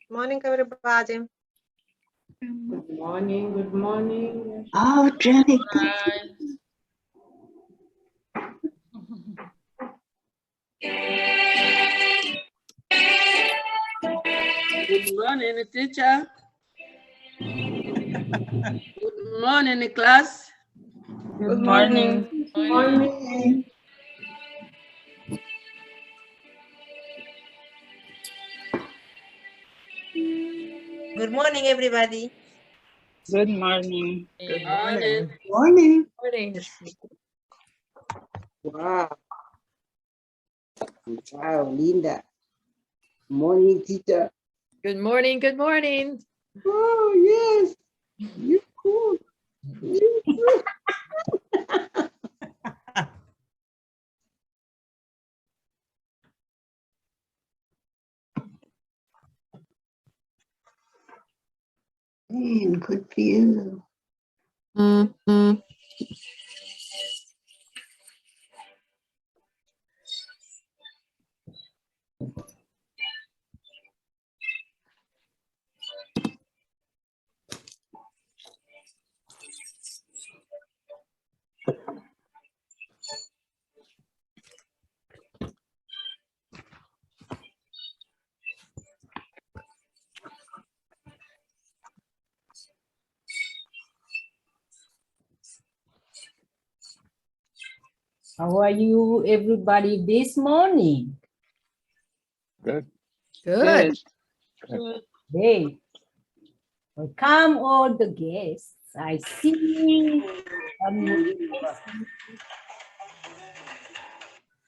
Morning, everybody. Good morning, good morning. Oh, Jenny. Good morning, teacher. Good morning, class. Good morning. Good morning. Good morning, everybody. Good morning. Good morning. Morning. Wow. Wow, Linda. Morning, teacher. Good morning. Good morning. Oh, yes. You cool. You cool. Man, good for you. How are you, everybody, this morning? Good. Good. Hey, welcome all the guests. I see.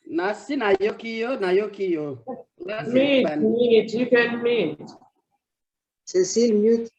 Nasi na yokiyo, na yokiyo. Meet, you can meet. Cecile, mute.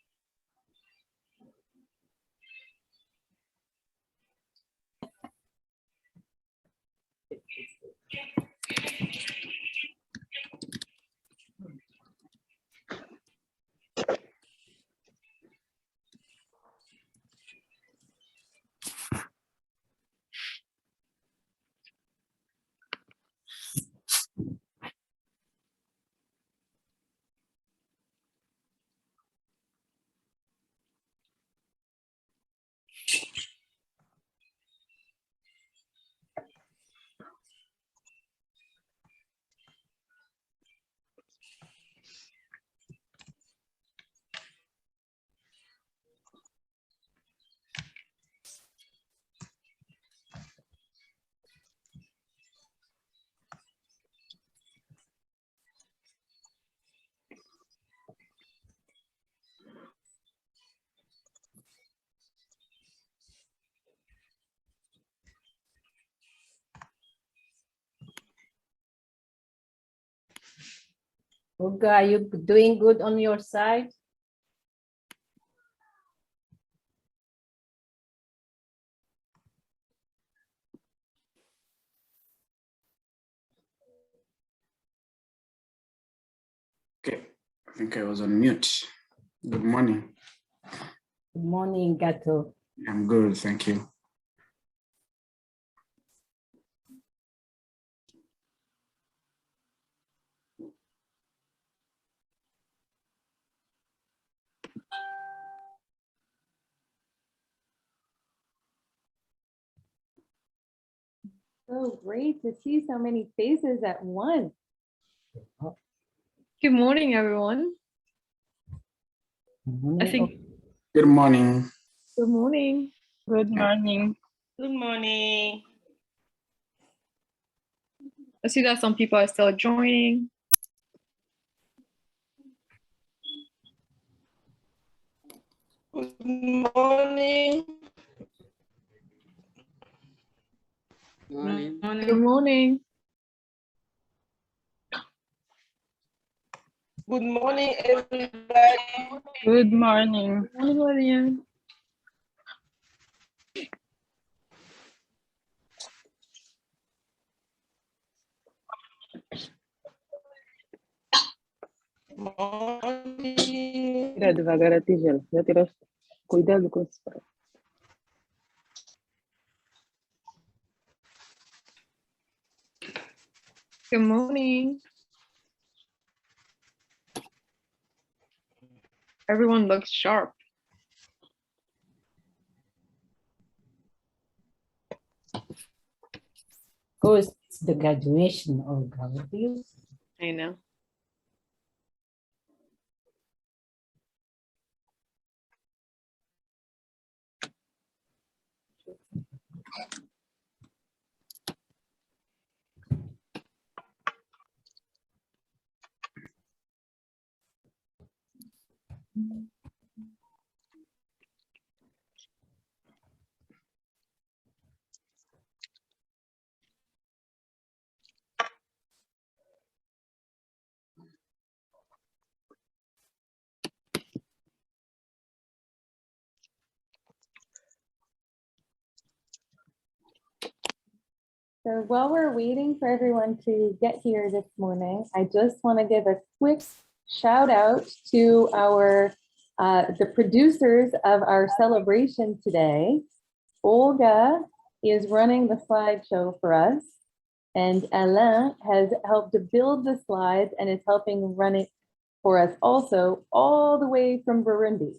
Olga, are you doing good on your side? Okay, I think I was on mute. Good morning. Good morning, Gato. I'm good, thank you. So great to see so many faces at once. Good morning, everyone. I think. Good morning. Good morning. Good morning. Good morning. I see that some people are still joining. Good morning. Morning. Good morning. Good morning, everybody. Good morning. Good morning, William. Morning. Tira devagar a tigela. Já tiraste. Cuidado com isso. Good morning. Everyone looks sharp. Of course, it's the graduation, Olga. What do you? I know. So while we're waiting for everyone to get here this morning, I just want to give a quick shout out to our the producers of our celebration today. Olga is running the slideshow for us, and Alain has helped to build the slides and is helping run it for us also, all the way from Burundi.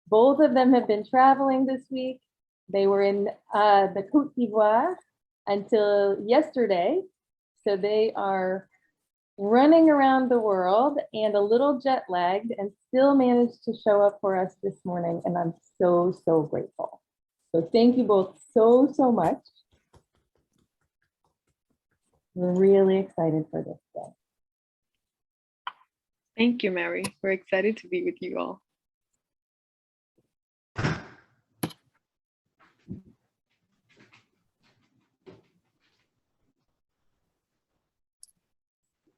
Both of them have been traveling this week. They were in the Côte d'Ivoire until yesterday. So they are running around the world and a little jet lagged and still managed to show up for us this morning. And I'm so, so grateful. So thank you both so, so much. We're really excited for this day. Thank you, Mary. We're excited to be with you all.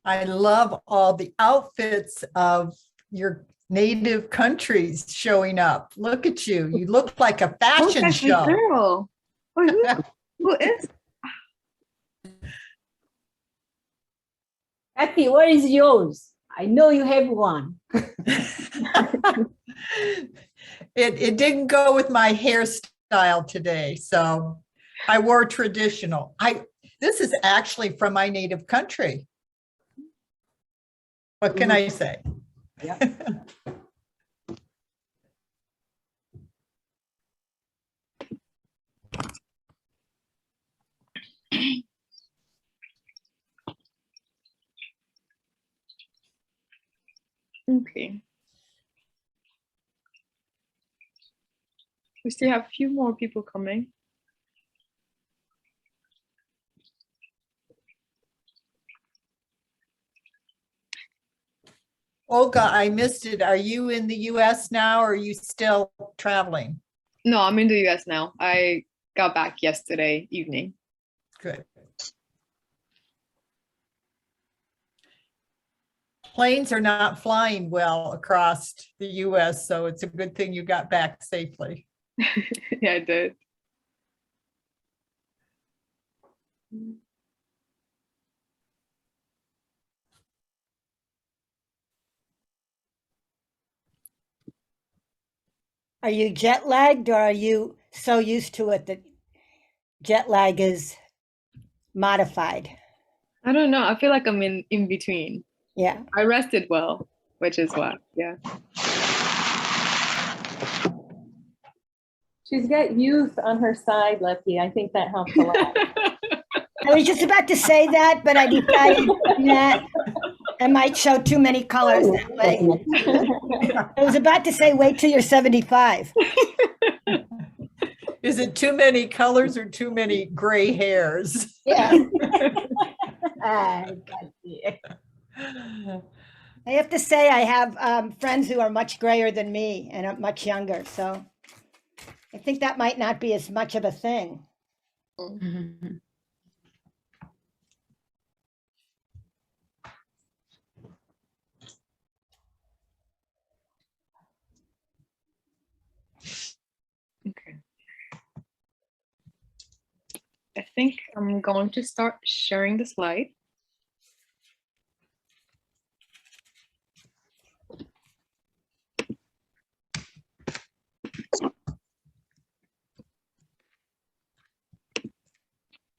I love all the outfits of your native countries showing up. Look at you. You look like a fashion Look at the show. girl. Oh, who is? Kathy, what is yours? I know you have one. It didn't go with my hairstyle today, so I wore traditional. This is actually from my native country. What can I say? Yep. Okay. We still have a few more people coming. Olga, I missed it. Are you in the US now or are you still traveling? No, I'm in the US now. I got back yesterday evening. Good. Planes are not flying well across the US, so it's a good thing you got back safely. Yeah, I did. Are you jet lagged or are you so used to it that jet lag is modified? I don't know. I feel like I'm in between. Yeah. I rested well, which is what, yeah. She's got youth on her side, Lucky. I think that helps a lot. I was just about to say that, but I decided that I might show too many colors that way. I was about to say, wait till you're 75. Is it too many colors or too many gray hairs? Yeah. I have to say I have friends who are much grayer than me and are much younger. So I think that might not be as much of a thing. Okay. I think I'm going to start sharing the slide.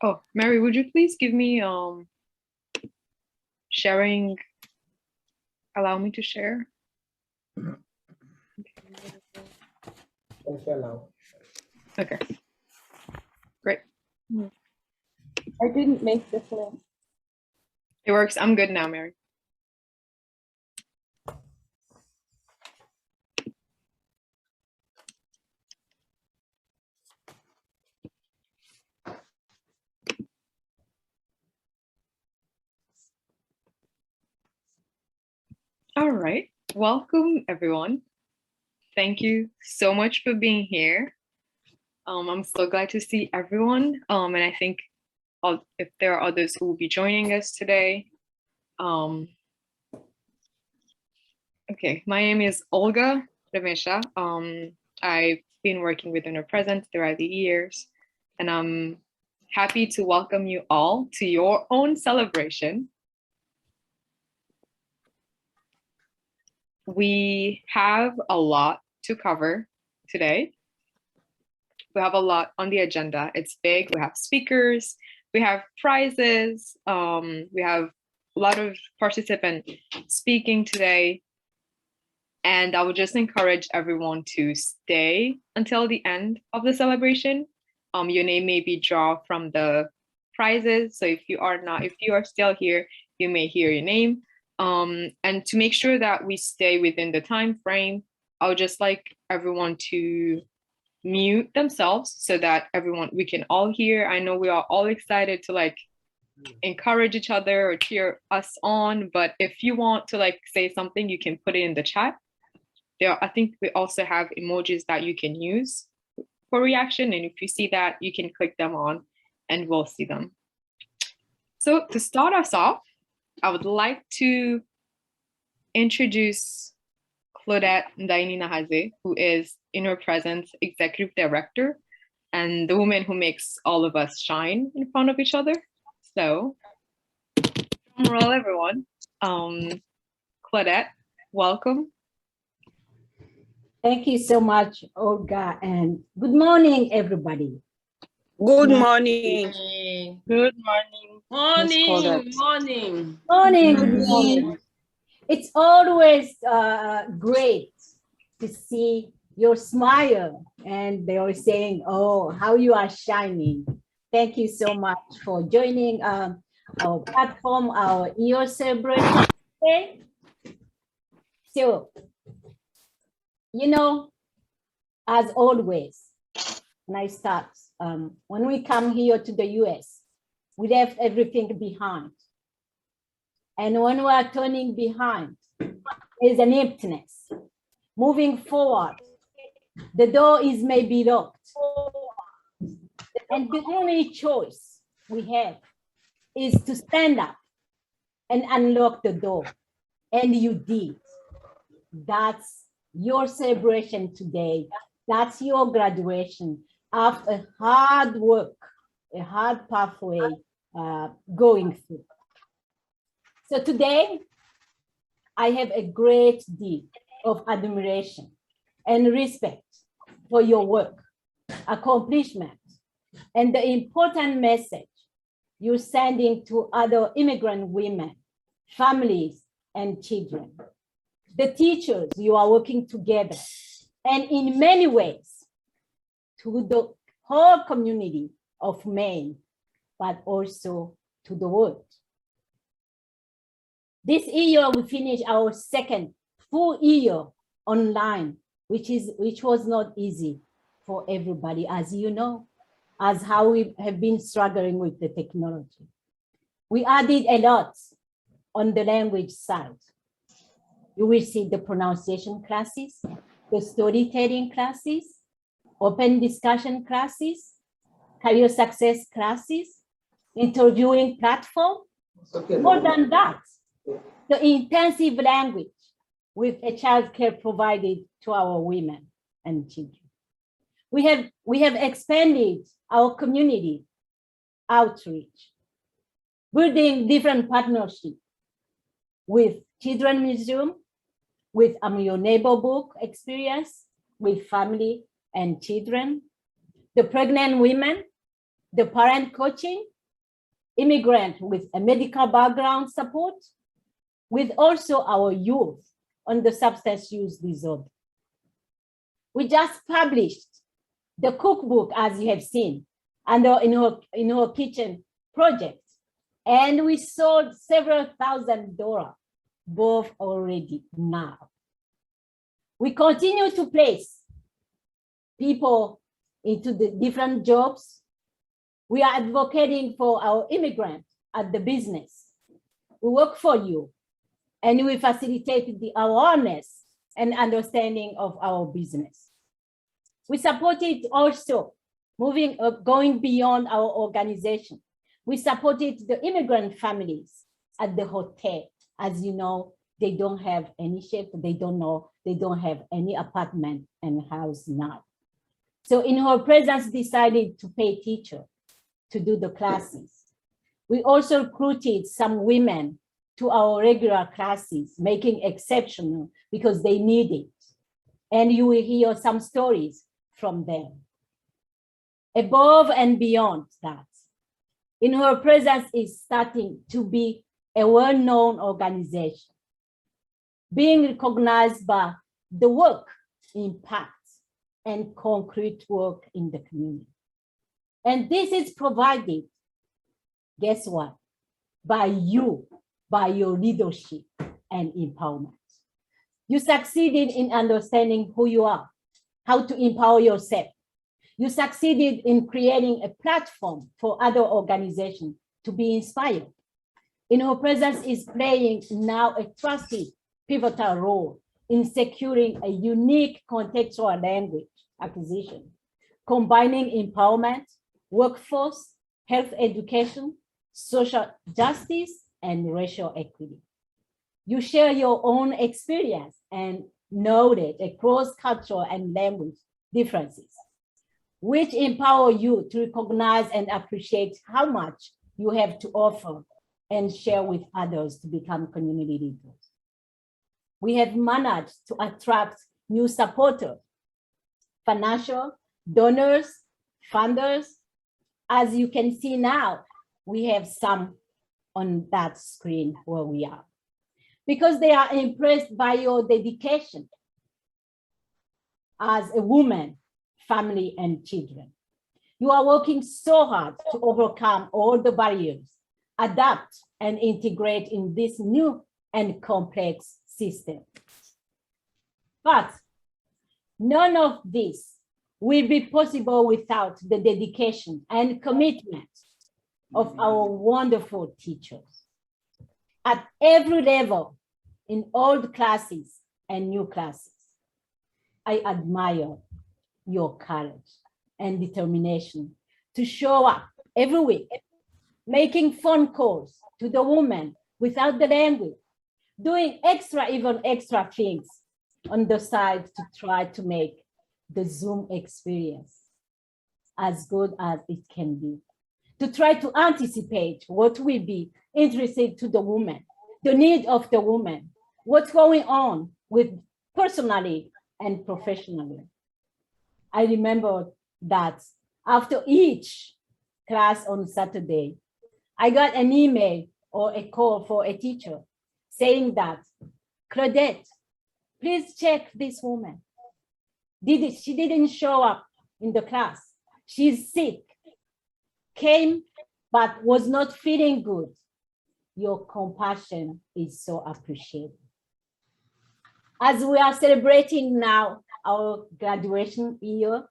Oh, Mary, would you please give me sharing, allow me to share? Okay. Great. I didn't make this link. It works. I'm good now, Mary. All right. Welcome, everyone. Thank you so much for being here. I'm so glad to see everyone. And I think if there are others who will be joining us today. Okay, my name is Olga Remesha. I've been working with UniPresent throughout the years, and I'm happy to welcome you all to your own celebration. We have a lot to cover today. We have a lot on the agenda. It's big. We have speakers, we have prizes, we have a lot of participants speaking today. And I would just encourage everyone to stay until the end of the celebration. Your name may be drawn from the prizes. So if you are still here, you may hear your name. And to make sure that we stay within the time frame, I would just like everyone to mute themselves so that we can all hear. I know we are all excited to encourage each other or cheer us on, but if you want to say something, you can put it in the chat. I think we also have emojis that you can use for reaction, and if you see that, you can click them on and we'll see them. So to start us off, I would like to introduce Claudette Ndaini-Nahaze, who is UniPresent's Executive Director and the woman who makes all of us shine in front of each other. So, drum roll, everyone. Claudette, welcome. Thank you so much, Olga, and good morning, everybody. Good morning. Good morning. Morning. Good morning. It's always great to see your smile, and they are saying, oh, how you are shining. Thank you so much for joining our platform, our year celebration today. So, as always, when I start, when we come here to the US, we left everything behind. And when we are turning behind, there's an emptiness. Moving forward, the door is maybe locked. And the only choice we have is to stand up and unlock the door. And you did. That's your celebration today. That's your graduation after hard work, a hard pathway going through. So today, I have a great deal of admiration and respect for your work, accomplishment, and the important message you're sending to other immigrant women, families, and children. The teachers, you are working together, and in many ways, to the whole community of Maine, but also to the world. This year, we finished our second full year online, which was not easy for everybody, as you know, as how we have been struggling with the technology. We added a lot on the language side. You will see the pronunciation classes, the storytelling classes, open discussion classes, career success classes, interviewing platform. More than that, the intensive language with a childcare provided to our women and children. We have expanded our community outreach, building different partnerships with Children's Museum, with Your Neighbor Book experience, with family and children, the pregnant women, the parent coaching, immigrant with a medical background support, with also our youth on the substance use disorder. We just published the cookbook, as you have seen, under in our kitchen project. And we sold several $1,000, both already now. We continue to place people into the different jobs. We are advocating for our immigrants at the business. We work for you, and we facilitate the awareness and understanding of our business. We supported also going beyond our organization. We supported the immigrant families at the hotel. As you know, they don't have any shift, they don't have any apartment and house now. So in her presence, decided to pay teacher to do the classes. We also recruited some women to our regular classes, making exceptional because they need it. And you will hear some stories from them. Above and beyond that, in her presence is starting to be a well-known organization, being recognized by the work, impact, and concrete work in the community. And this is provided, guess what? By you, by your leadership and empowerment. You succeeded in understanding who you are, how to empower yourself. You succeeded in creating a platform for other organizations to be inspired. In her presence is playing now a trusted, pivotal role in securing a unique contextual language acquisition, combining empowerment, workforce, health education, social justice, and racial equity. You share your own experience and knowledge across cultural and language differences, which empower you to recognize and appreciate how much you have to offer and share with others to become community leaders. We have managed to attract new supporters, financial donors, funders. As you can see now, we have some on that screen where we are, because they are impressed by your dedication as a woman, family, and children. You are working so hard to overcome all the barriers, adapt and integrate in this new and complex system. But none of this will be possible without the dedication and commitment of our wonderful teachers. At every level, in old classes and new classes, I admire your courage and determination to show up every week, making phone calls to the woman without the language, doing even extra things on the side to try to make the Zoom experience as good as it can be, to try to anticipate what will be interesting to the woman, the need of the woman, what's going on with personally and professionally. I remember that after each class on Saturday, I got an email or a call for a teacher saying that, Claudette, please check this woman. She didn't show up in the class. She's sick, came, but was not feeling good. Your compassion is so appreciated. As we are celebrating now our graduation year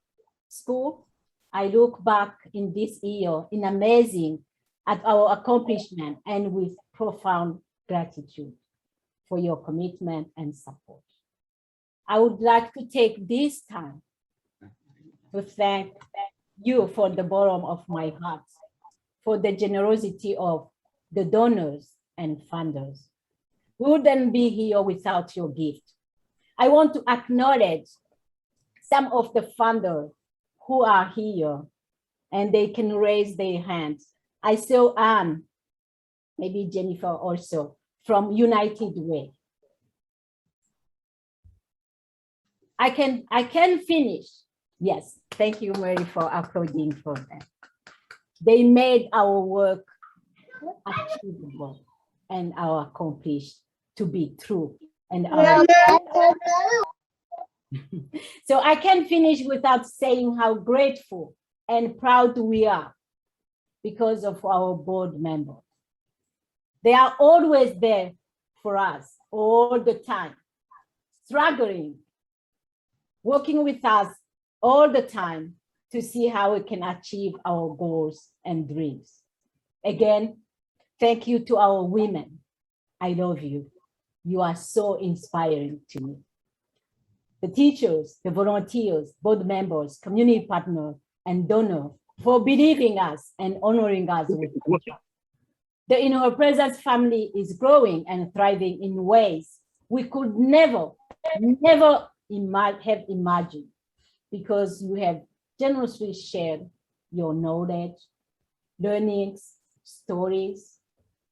school, I look back in this year in amazing at our accomplishment and with profound gratitude for your commitment and support. I would like to take this time to thank you from the bottom of my heart for the generosity of the donors and funders. We wouldn't be here without your gift. I want to acknowledge some of the funders who are here and they can raise their hands. I saw Anne, maybe Jennifer also, from United Way. I can finish. Yes, thank you, Mary, for applauding for them. They made our work achievable and our accomplished to be true. And our So I can't finish without saying how grateful and proud we are because of our board members. They are always there for us all the time, struggling, working with us all the time to see how we can achieve our goals and dreams. Again, thank you to our women. I love you. You are so inspiring to me. The teachers, the volunteers, board members, community partners, and donors for believing us and honoring us with contract. The In Her Presence family is growing and thriving in ways we could never have imagined, because you have generously shared your knowledge, learnings, stories,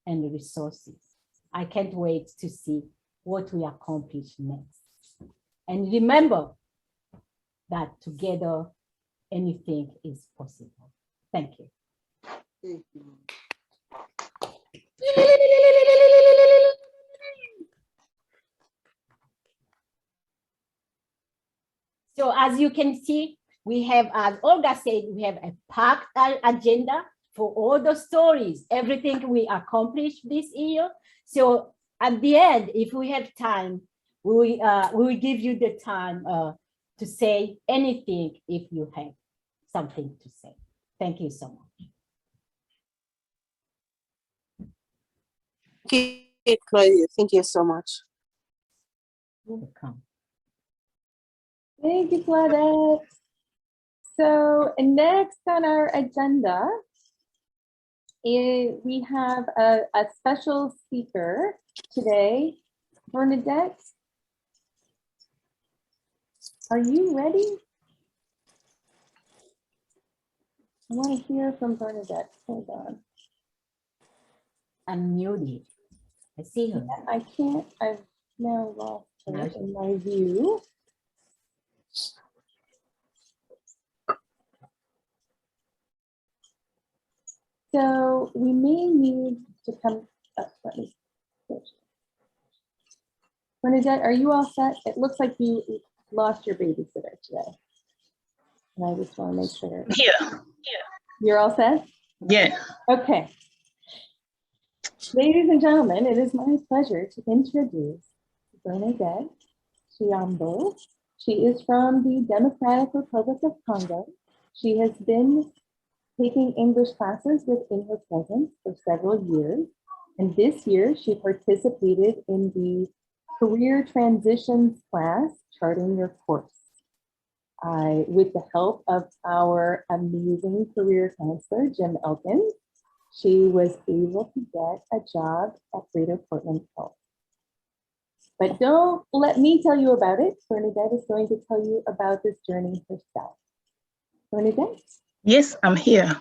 and resources. I can't wait to see what we accomplish next. And remember that together, anything is possible. Thank you. Thank you. So as you can see, we have, as Olga said, we have a packed agenda for all the stories, everything we accomplished this year. So at the end, if we have time, we will give you the time to say anything if you have something to say. Thank you so much. Thank you, Claudia. Thank you so much. You're welcome. Thank you, Claudette. So next on our agenda, we have a special speaker today. Bernadette, are you ready? I want to hear from Bernadette. Hold on. I'm muted. I see her. I can't. I've now lost her in my view. So we may need to come up. Let me switch. Bernadette, are you all set? It looks like you lost your babysitter today. And I just want to make sure. Yeah. You're all set? Yeah. Okay. Ladies and gentlemen, it is my pleasure to introduce Bernadette Chiambo. She is from the Democratic Republic of Congo. She has been taking English classes within her presence for several years. And this year she participated in the Career Transitions class, Charting Your Course. With the help of our amazing career counselor, Jim Elkins, she was able to get a job at Greater Portland Health. But don't let me tell you about it. Bernadette is going to tell you about this journey herself. Bernadette? Yes, I'm here.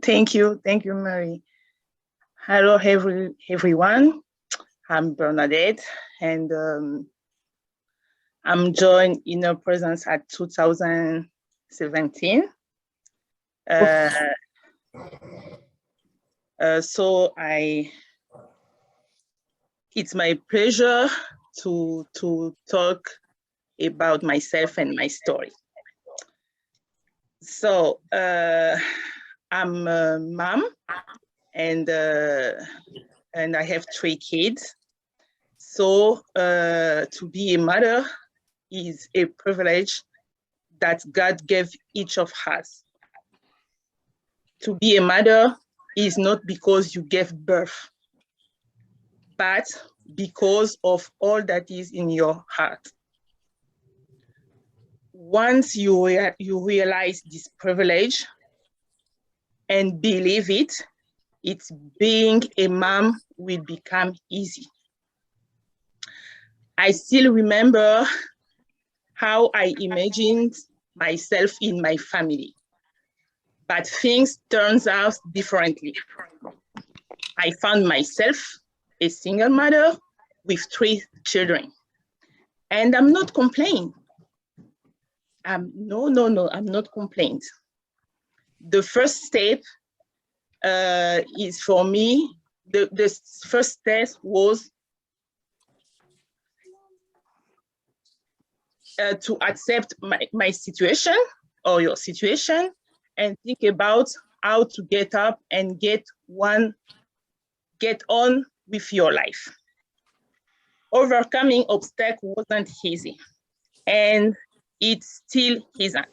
Thank you, Mary. Hello, everyone. I'm Bernadette, and I'm joined in Her Presence at 2017. So it's my pleasure to talk about myself and my story. So I'm a mom, and I have 3 kids. So to be a mother is a privilege that God gave each of us. To be a mother is not because you gave birth, but because of all that is in your heart. Once you realize this privilege and believe it, it's being a mom will become easy. I still remember how I imagined myself in my family, but things turns out differently. I found myself a single mother with 3 children, and I'm not complaining. No, I'm not complaining. The first step is for me, the first step was to accept my situation or your situation and think about how to get up and get on with your life. Overcoming obstacles wasn't easy, and it still isn't.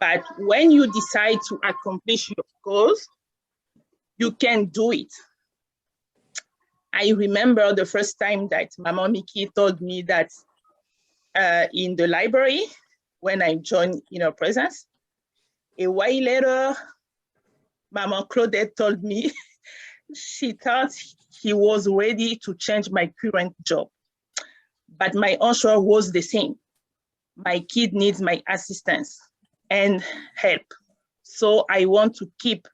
But when you decide to accomplish your goals, you can do it. I remember the first time that Mama Mickey told me that in the library, when I joined Inner Presence, a while later, Mama Claudette told me she thought he was ready to change my current job. But my answer was the same. My kid needs my assistance and help. So I want to keep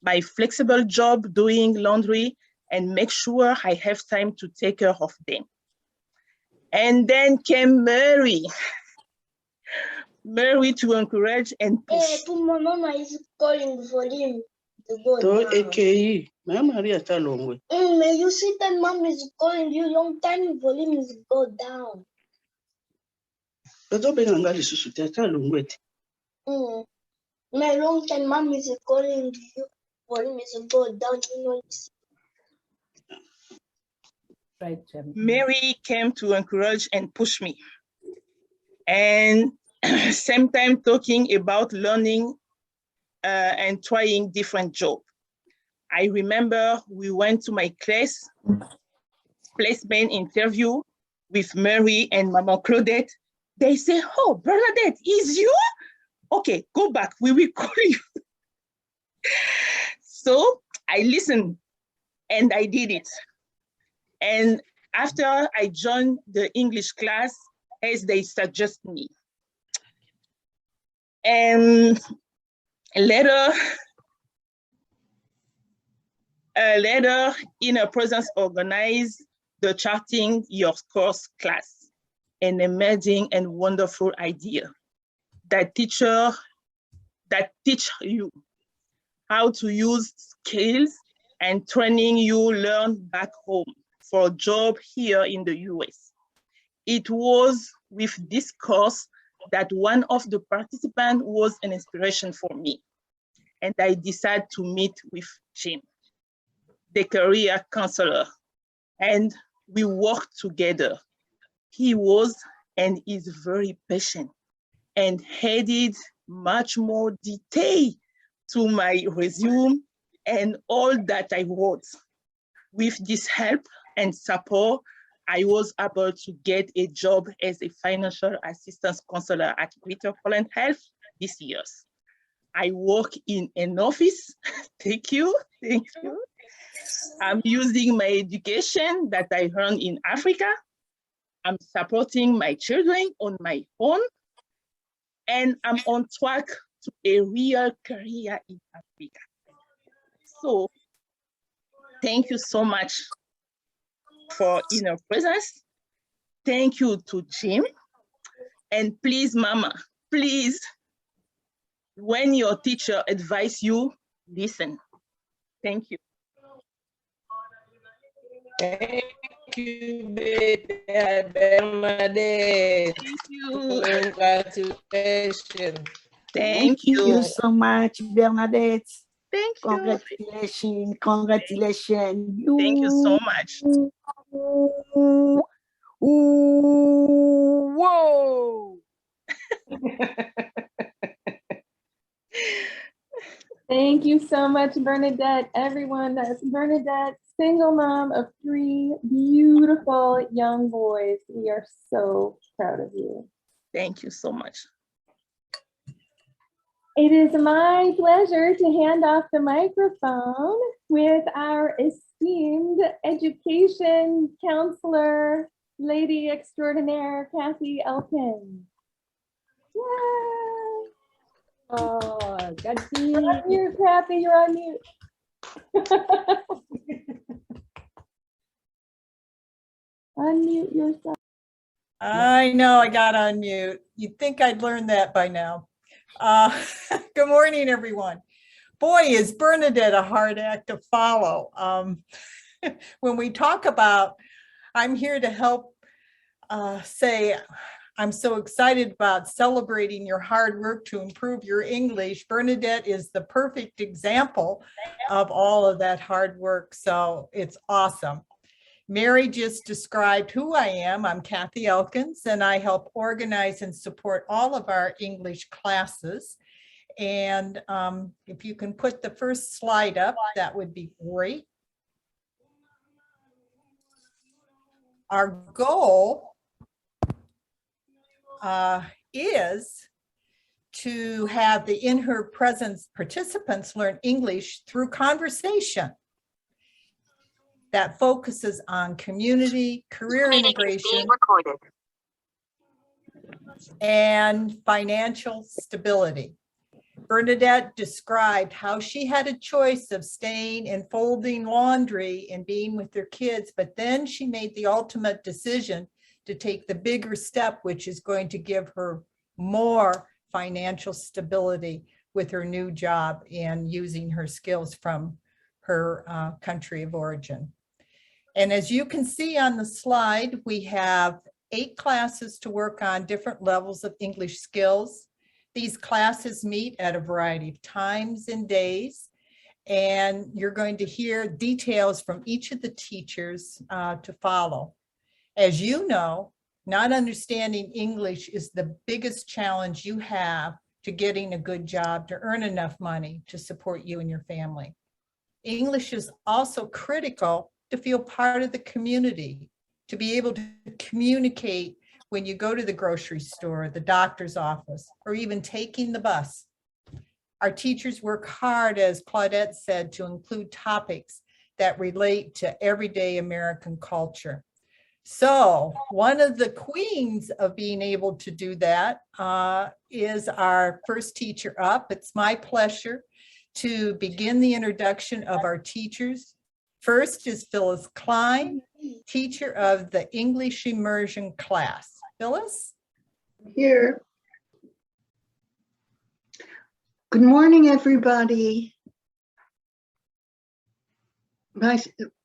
my flexible job doing laundry and make sure I have time to take care of them. And then came Mary. Mary to encourage and push. My mama is calling for him to go To down. AKE, Mama Maria Talongwe. May you see that mom is calling you long time for him to go down. Toto bengangali susu Talongwe. My long time mom is calling you for him to go down. You know. Right, Mary came to encourage and push me. And same time talking about learning and trying different jobs. I remember we went to my class placement interview with Mary and Mama Claudette. They say, oh, Bernadette, is you? Okay, go back, we will call you. So I listened and I did it. And after I joined the English class, as they suggest me. And later, Inner Presence organized the Charting Your Course class, an amazing and wonderful idea that teach you how to use skills and training you learn back home for a job here in the US. It was with this course that one of the participants was an inspiration for me. And I decided to meet with Jim, the career counselor, and we worked together. He was and is very patient and added much more detail to my resume and all that I wrote. With this help and support, I was able to get a job as a financial assistance counselor at Greater Poland Health this year. I work in an office. Thank you. I'm using my education that I earned in Africa. I'm supporting my children on my own, and I'm on track to a real career in Africa. So thank you so much for Inner Presence. Thank you to Jim. And please, Mama, please, when your teacher advises you, listen. Thank you. Thank you, baby Bernadette. Thank you. Congratulations. Thank you so much, Bernadette. Thank you. Congratulations, congratulations. Thank you so much. Whoa. Thank you so much, Bernadette. Everyone, that's Bernadette, single mom of 3 beautiful young boys. We are so proud of you. Thank you so much. It is my pleasure to hand off the microphone with our esteemed education counselor, lady extraordinaire, Kathy Elkin. Yay! Oh, Kathy. You're on mute, Kathy, you're on mute. Unmute yourself. I know I got on mute. You'd think I'd learned that by now. Good morning, everyone. Boy, is Bernadette a hard act to follow. When we talk about, I'm here to help say, I'm so excited about celebrating your hard work to improve your English. Bernadette is the perfect example of all of that hard work. So it's awesome. Mary just described who I am. I'm Kathy Elkins, and I help organize and support all of our English classes. And if you can put the first slide up, that would be great. Our goal is to have the In Her Presence participants learn English through conversation that focuses on community, career integration, and financial stability. Bernadette described how she had a choice of staying and folding laundry and being with their kids, but then she made the ultimate decision to take the bigger step, which is going to give her more financial stability with her new job and using her skills from her country of origin. And as you can see on the slide, we have 8 classes to work on different levels of English skills. These classes meet at a variety of times and days, and you're going to hear details from each of the teachers to follow. As you know, not understanding English is the biggest challenge you have to getting a good job, to earn enough money to support you and your family. English is also critical to feel part of the community, to be able to communicate when you go to the grocery store, the doctor's office, or even taking the bus. Our teachers work hard, as Claudette said, to include topics that relate to everyday American culture. So one of the queens of being able to do that is our first teacher up. It's my pleasure to begin the introduction of our teachers. First is Phyllis Klein, teacher of the English Immersion class. Phyllis? Here. Good morning, everybody.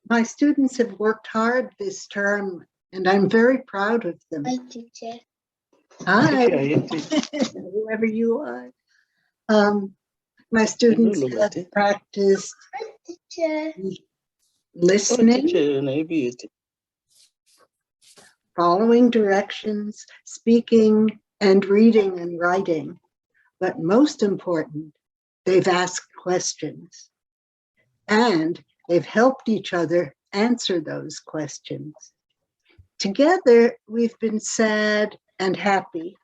My students have worked hard this term, and I'm very proud of them. Hi, teacher. Hi, whoever you are. My students have practiced Teacher. listening, following directions, speaking, and reading and writing. But most important, they've asked questions, and they've helped each other answer those questions. Together, we've been sad and happy.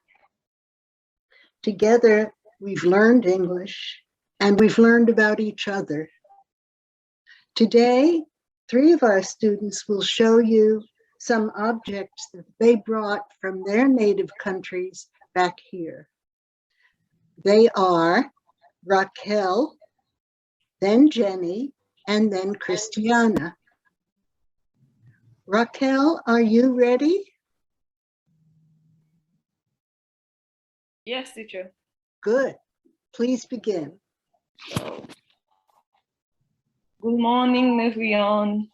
Together, we've learned English, and we've learned about each other. Today, 3 of our students will show you some objects that they brought from their native countries back here. They are Raquel, then Jenny, and then Christiana. Raquel, are you ready? Yes, teacher. Good. Please begin. Good morning, everyone.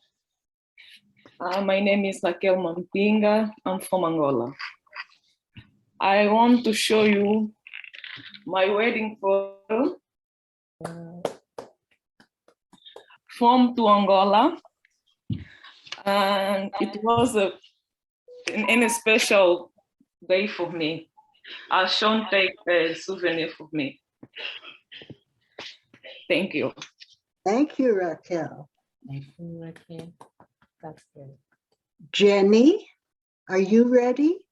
My name is Raquel Mampinga. I'm from Angola. I want to show you my wedding photo from to Angola. And it was a special day for me. Sean take a souvenir for me. Thank you. Thank you, Raquel. Raquel. That's good. Jenny, are you ready?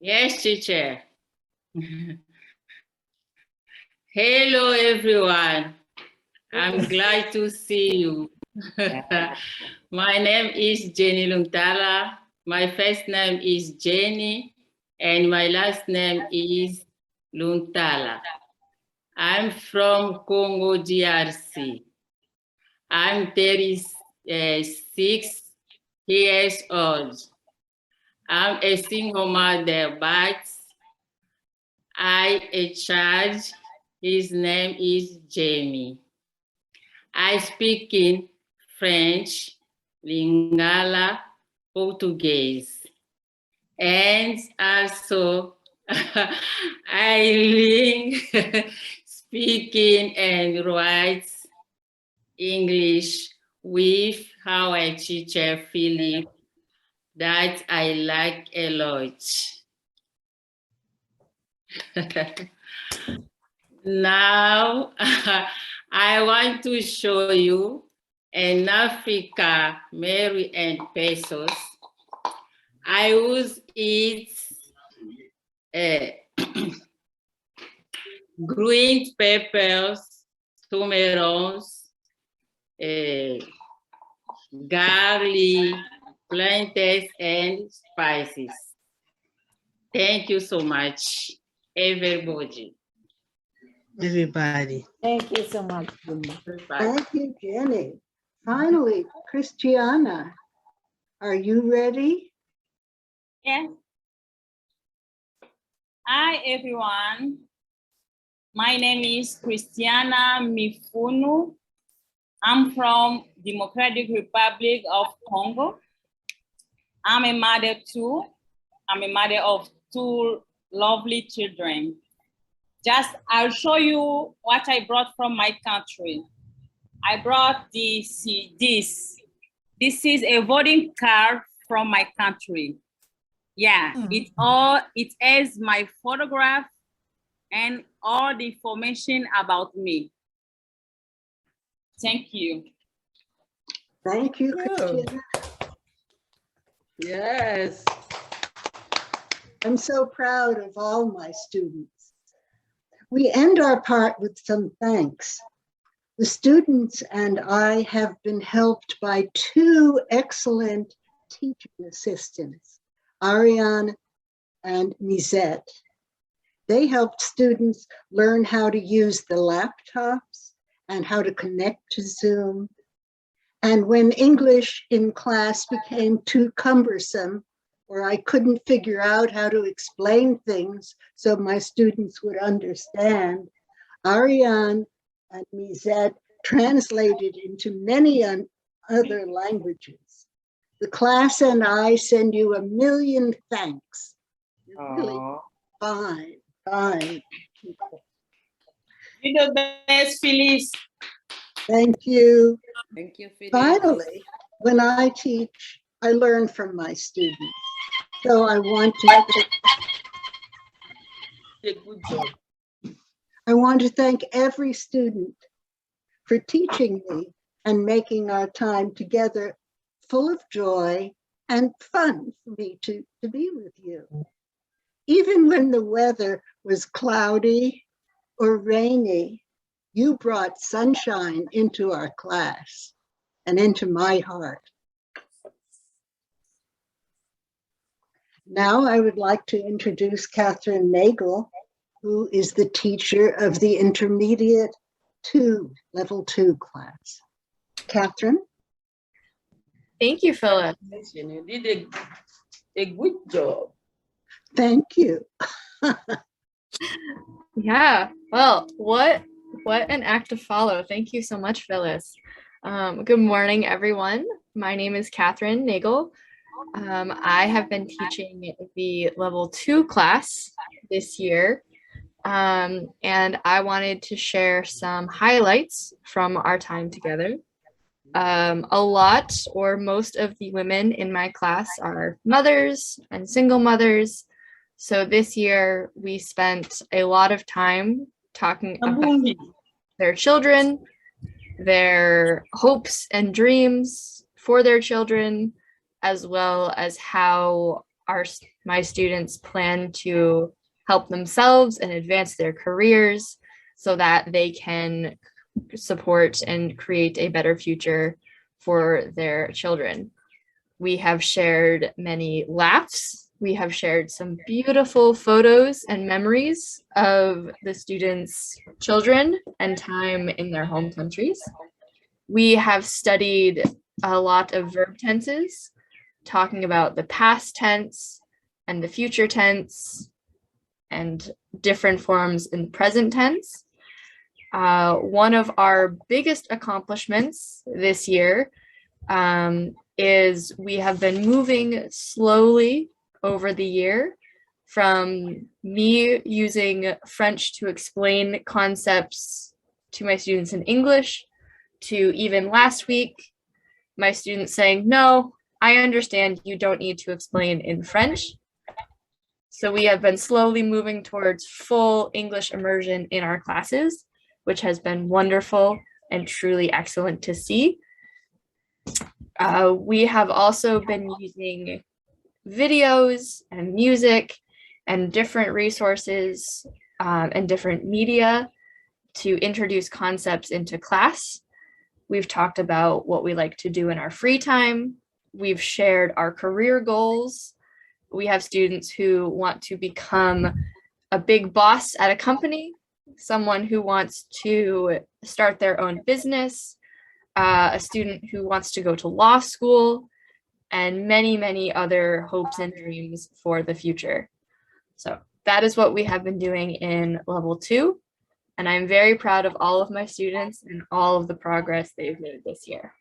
Yes, teacher. Hello, everyone. I'm glad to see you. My name is Jenny Luntala. My first name is Jenny, and my last name is Luntala. I'm from Congo, DRC. I'm 36 years old. I'm a single mother, but I have a child. His name is Jamie. I speak in French, Lingala, Portuguese, And also, I learn speaking and write English with our teacher, Philip, that I like a lot. Now, I want to show you an Africa Mary and pesos. I use it green peppers, tomatoes, garlic, plantains, and spices. Thank you so much, everybody. Everybody. Thank you so much, Juma. Thank you, Jenny. Finally, Christiana, are you ready? Yes. Hi, everyone. My name is Christiana Mifunu. I'm from Democratic Republic of Congo. I'm a mother too. I'm a mother of 2 lovely children. I'll show you what I brought from my country. I brought this. This is a voting card from my country. Yeah, it has my photograph and all the information about me. Thank you. Thank you, Christiana. Yes. I'm so proud of all my students. We end our part with some thanks. The students and I have been helped by 2 excellent teaching assistants, Ariane and Misette. They helped students learn how to use the laptops and how to connect to Zoom. And when English in class became too cumbersome, or I couldn't figure out how to explain things so my students would understand, Ariane and Misette translated into many other languages. The class and I send you a million thanks. You're really fine people. You're the best, Phyllis. Thank you. Thank you, Phyllis. Finally, when I teach, I learn from my students. So I want to thank every student for teaching me and making our time together full of joy and fun for me to be with you. Even when the weather was cloudy or rainy, you brought sunshine into our class and into my heart. Now I would like to introduce Catherine Nagel, who is the teacher of the Intermediate 2, Level 2 class. Catherine? Thank you, Phyllis. You did a good job. Thank you. Yeah, well, what an act to follow. Thank you so much, Phyllis. Good morning, everyone. My name is Catherine Nagel. I have been teaching the Level 2 class this year, and I wanted to share some highlights from our time together. A lot or most of the women in my class are mothers and single mothers. So this year we spent a lot of time talking about their children, their hopes and dreams for their children, as well as how my students plan to help themselves and advance their careers so that they can support and create a better future for their children. We have shared many laughs. We have shared some beautiful photos and memories of the students' children and time in their home countries. We have studied a lot of verb tenses, talking about the past tense and the future tense and different forms in the present tense. One of our biggest accomplishments this year is we have been moving slowly over the year, from me using French to explain concepts to my students in English, to even last week, my students saying, no, I understand you don't need to explain in French. So we have been slowly moving towards full English immersion in our classes, which has been wonderful and truly excellent to see. We have also been using videos and music and different resources and different media to introduce concepts into class. We've talked about what we like to do in our free time. We've shared our career goals. We have students who want to become a big boss at a company, someone who wants to start their own business, a student who wants to go to law school, and many, many other hopes and dreams for the future. So that is what we have been doing in level 2. And I'm very proud of all of my students and all of the progress they've made this year.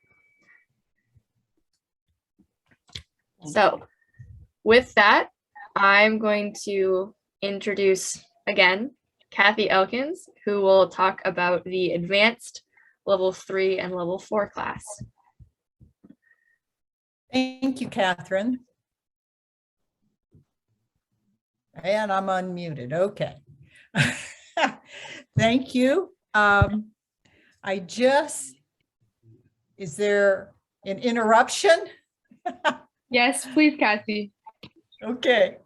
So with that, I'm going to introduce again Kathy Elkins, who will talk about the advanced level 3 and level 4 class. Thank you, Catherine. And I'm unmuted. Okay. Thank you. Is there an interruption? Yes, please, Kathy. Okay.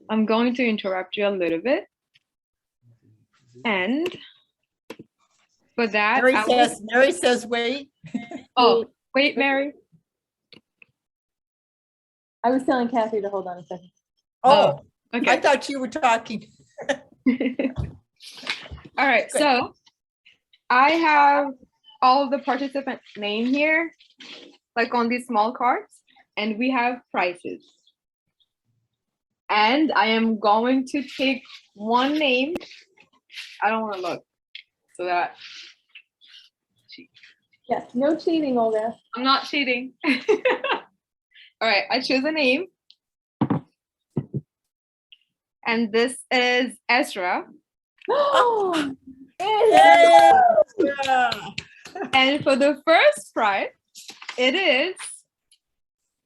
I'm going to interrupt you a little bit. And for that, Mary says, wait. Oh, wait, Mary. I was telling Kathy to hold on a second. Oh, okay. I thought you were talking. All right, so I have all the participant name here, like on these small cards, and we have prizes. And I am going to take one name. I don't want to look, so that. Yes, no cheating, Olga. I'm not cheating. All right, I choose a name. And this is Ezra. Oh, and for the first prize, it is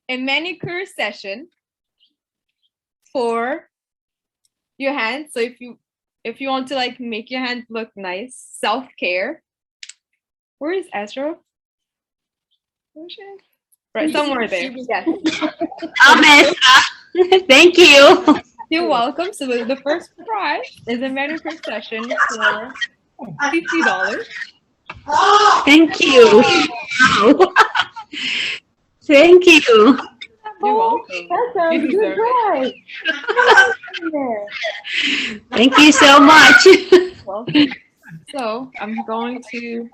a manicure session for your hands. So if you want to like make your hands look nice, self-care. Where is Ezra? Right, somewhere there. Yes. Thank you. You're welcome. So the first prize is a manicure session for $50. Thank you. Wow. Thank you. You're welcome. That sounds You good, deserve it. right? Thank you so much. Welcome. So I'm going to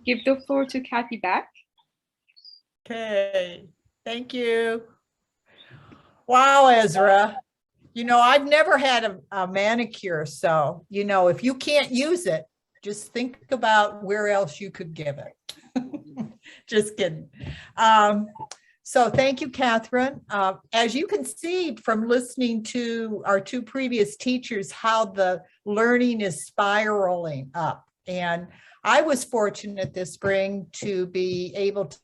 give the floor to Kathy back. Okay, thank you. Wow, Ezra. You know, I've never had a manicure, so, you know, if you can't use it, just think about where else you could give it. Just kidding. So thank you, Catherine. As you can see from listening to our 2 previous teachers, how the learning is spiraling up. And I was fortunate this spring to be able to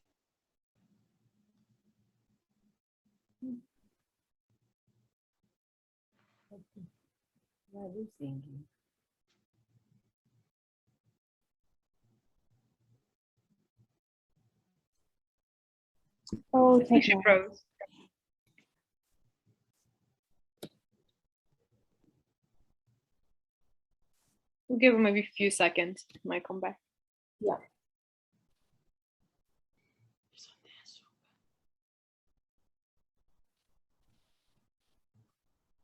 Oh, She froze. We'll give her maybe a few seconds. It might come back. Yeah.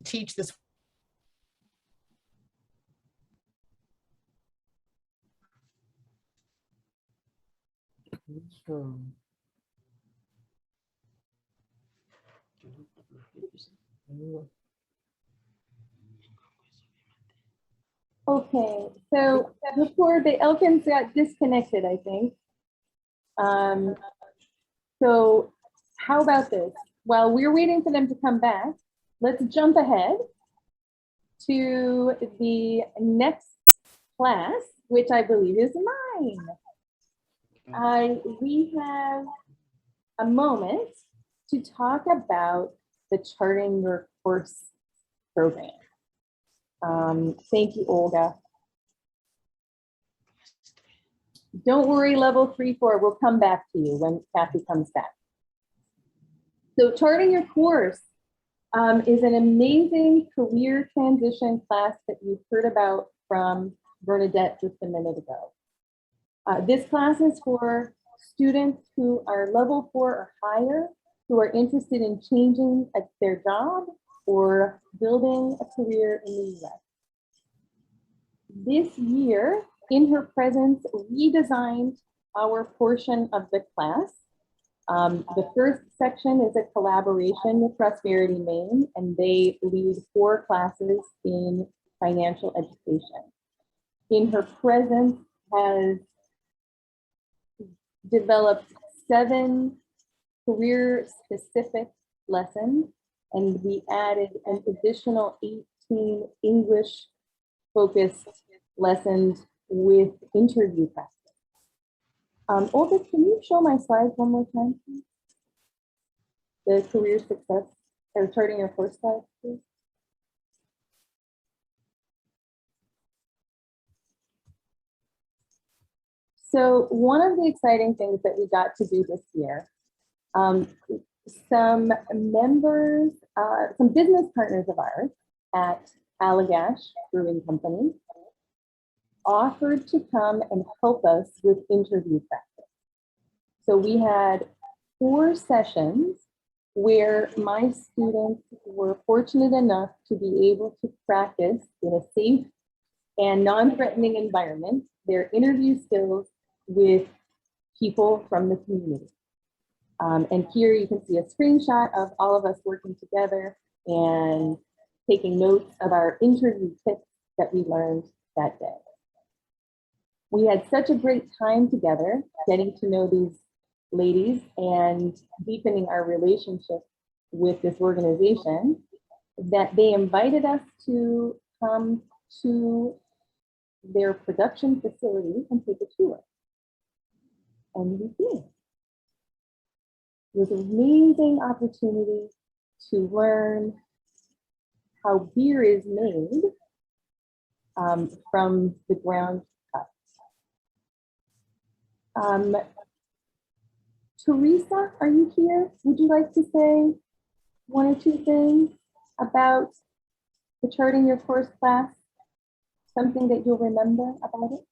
teach this. Okay, so before the Elkins got disconnected, I think. So how about this? while we're waiting for them to come back, let's jump ahead to the next class, which I believe is mine. We have a moment to talk about the Charting Your Course program. Thank you, Olga. Don't worry, level 3-4, we'll come back to you when Kathy comes back. So Charting Your Course is an amazing career transition class that you've heard about from Bernadette just a minute ago. This class is for students who are level 4 or higher, who are interested in changing their job or building a career in the US. This year, In Her Presence, we designed our portion of the class. The first section is a collaboration with Prosperity Maine, and they lead 4 classes in financial education. In Her Presence has developed 7 career-specific lessons, and we added an additional 18 English-focused lessons with interview practice. Olga, can you show my slides one more time, please? The career success, or Charting Your Course slides, please. So one of the exciting things that we got to do this year, some members, some business partners of ours at Allagash Brewing Company offered to come and help us with interview practice. So we had 4 sessions where my students were fortunate enough to be able to practice in a safe and non-threatening environment their interview skills with people from the community. And here you can see a screenshot of all of us working together and taking notes of our interview tips that we learned that day. We had such a great time together, getting to know these ladies and deepening our relationship with this organization, that they invited us to come to their production facility and take a tour. And we did. It was an amazing opportunity to learn how beer is made from the ground up. Teresa, are you here? Would you like to say 1 or 2 things about the Charting Your Course class? Something that you'll remember about it?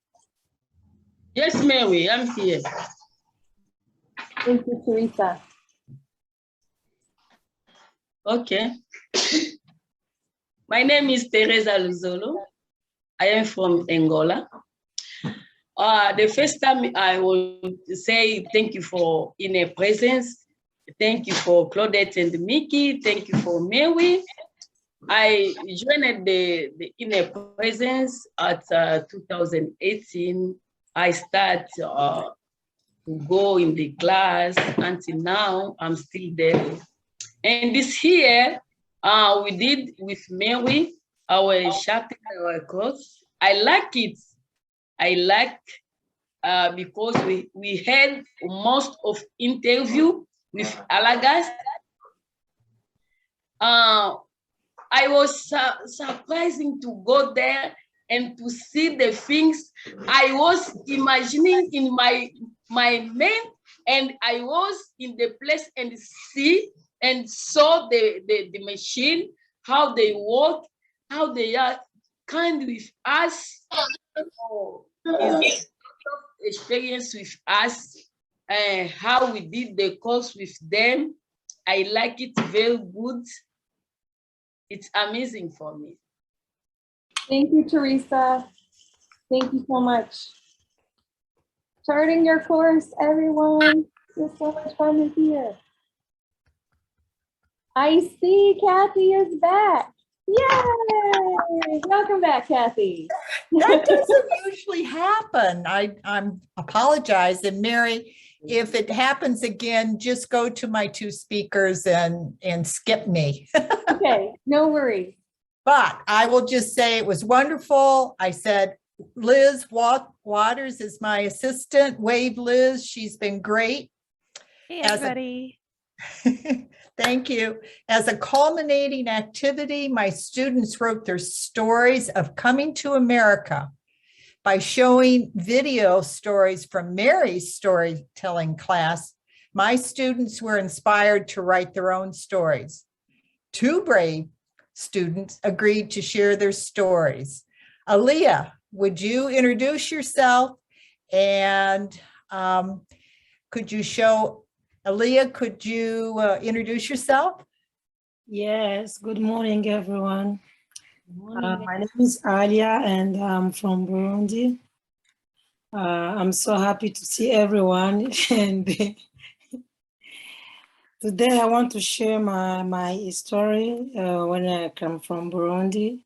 Yes, Mary, I'm here. Thank you, Teresa. Okay. My name is Teresa Luzolo. I am from Angola. The first time I will say thank you for In Her Presence. Thank you for Claudette and Mickey. Thank you for Mary. I joined the In Her Presence at 2018. I start to go in the class until now. I'm still there. And this year, we did with Mary, our Charting Our Course. I like it. I like because we had most of interview with Allagash. I was surprising to go there and to see the things I was imagining in my mind, and I was in the place and see and saw the machine, how they work, how they are kind with us, experience with us, how we did the course with them. I like it very good. It's amazing for me. Thank you, Teresa. Thank you so much. Charting Your Course, everyone. It's so much fun to hear. I see Kathy is back. Yay! Welcome back, Kathy. That doesn't usually happen. I'm apologize. And Mary, if it happens again, just go to my two speakers and skip me. Okay, no worries. But I will just say it was wonderful. I said, Liz Waters is my assistant. Wave Liz, she's been great. Hey, As a- everybody. Thank you. As a culminating activity, my students wrote their stories of coming to America by showing video stories from Mary's storytelling class. My students were inspired to write their own stories. 2 brave students agreed to share their stories. Aaliyah, would you introduce yourself? And could you show, Aaliyah, could you introduce yourself? Yes, good morning, everyone. My name is Alia and I'm from Burundi. I'm so happy to see everyone. And today I want to share my story when I come from Burundi.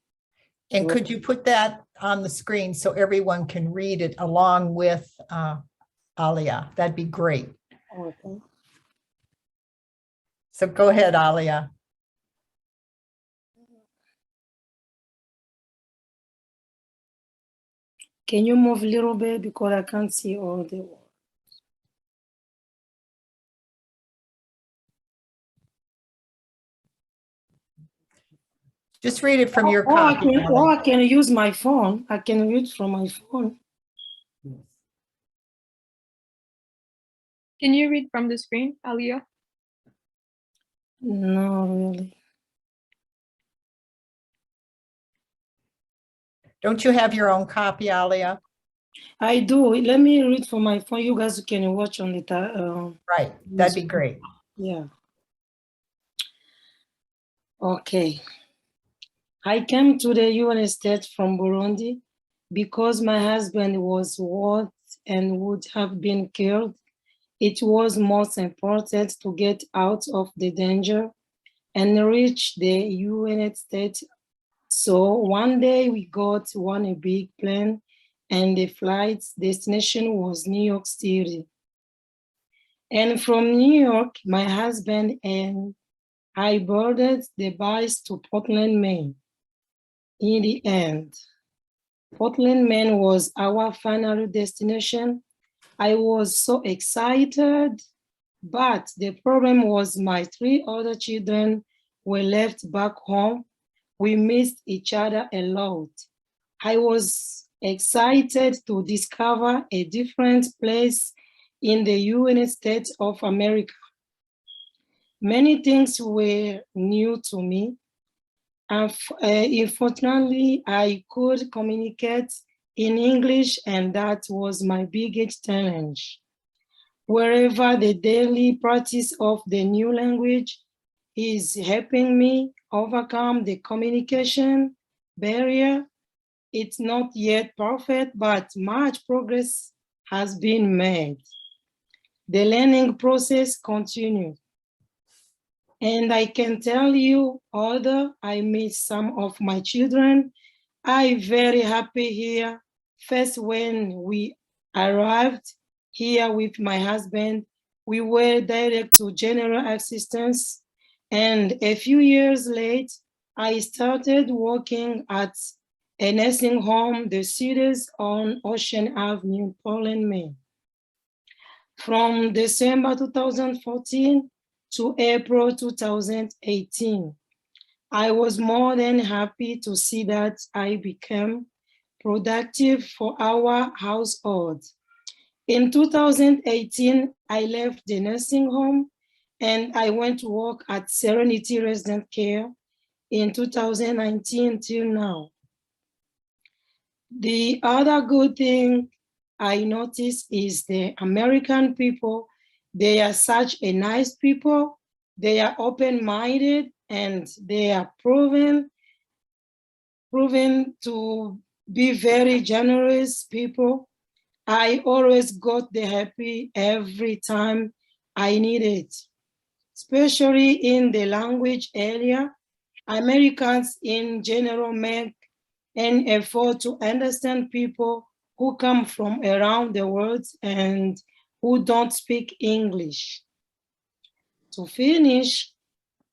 And could you put that on the screen so everyone can read it along with Alia? That'd be great. Okay. So go ahead, Alia. Can you move a little bit because I can't see all the words. Just read it from your Or I copy. can use my phone. I can read from my phone. Can you read from the screen, Alia? No, really. Don't you have your own copy, Alia? I do. Let me read from my phone. You guys can watch on the right. That'd be great. Yeah. Okay. I came to the United States from Burundi because my husband was wounded and would have been killed. It was most important to get out of the danger and reach the United States. So one day we got on a big plane and the flight's destination was New York City. And from New York, my husband and I boarded the bus to Portland, Maine. In the end, Portland, Maine was our final destination. I was so excited, but the problem was my 3 other children were left back home. We missed each other a lot. I was excited to discover a different place in the United States of America. Many things were new to me. Unfortunately, I could communicate in English, and that was my biggest challenge. Wherever the daily practice of the new language is helping me overcome the communication barrier. It's not yet perfect, but much progress has been made. The learning process continues. And I can tell you, although I miss some of my children, I'm very happy here. First, when we arrived here with my husband, we were direct to general assistance. And a few years later, I started working at a nursing home, the Cedars on Ocean Avenue, Portland, Maine. From December 2014 to April 2018, I was more than happy to see that I became productive for our household. In 2018, I left the nursing home and I went to work at Serenity Resident Care in 2019 till now. The other good thing I noticed is the American people. They are such a nice people. They are open-minded and they are proven to be very generous people. I always got the happy every time I need it, especially in the language area. Americans in general make an effort to understand people who come from around the world and who don't speak English. To finish,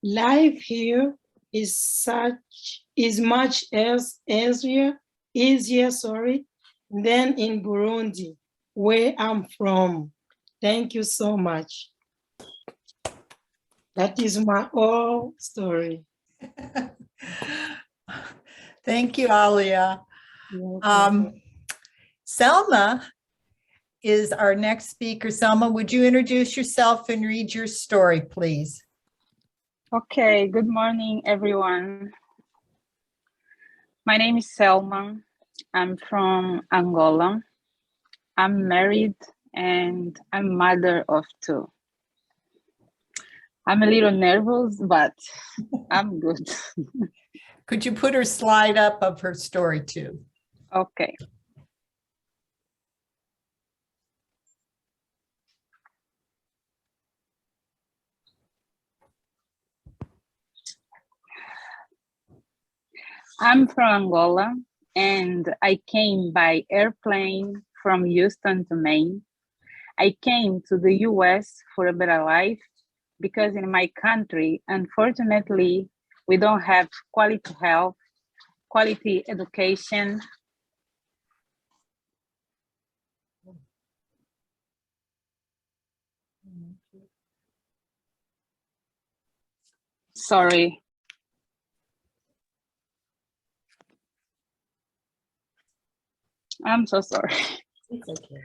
life here is much easier, than in Burundi, where I'm from. Thank you so much. That is my whole story. Thank you, Alia. Selma is our next speaker. Selma, would you introduce yourself and read your story, please? Okay, good morning, everyone. My name is Selma. I'm from Angola. I'm married and I'm mother of 2. I'm a little nervous, but I'm good. Could you put her slide up of her story too? Okay. I'm from Angola and I came by airplane from Houston to Maine. I came to the US for a better life because in my country, unfortunately, we don't have quality health, quality education. Sorry. I'm so sorry. It's okay.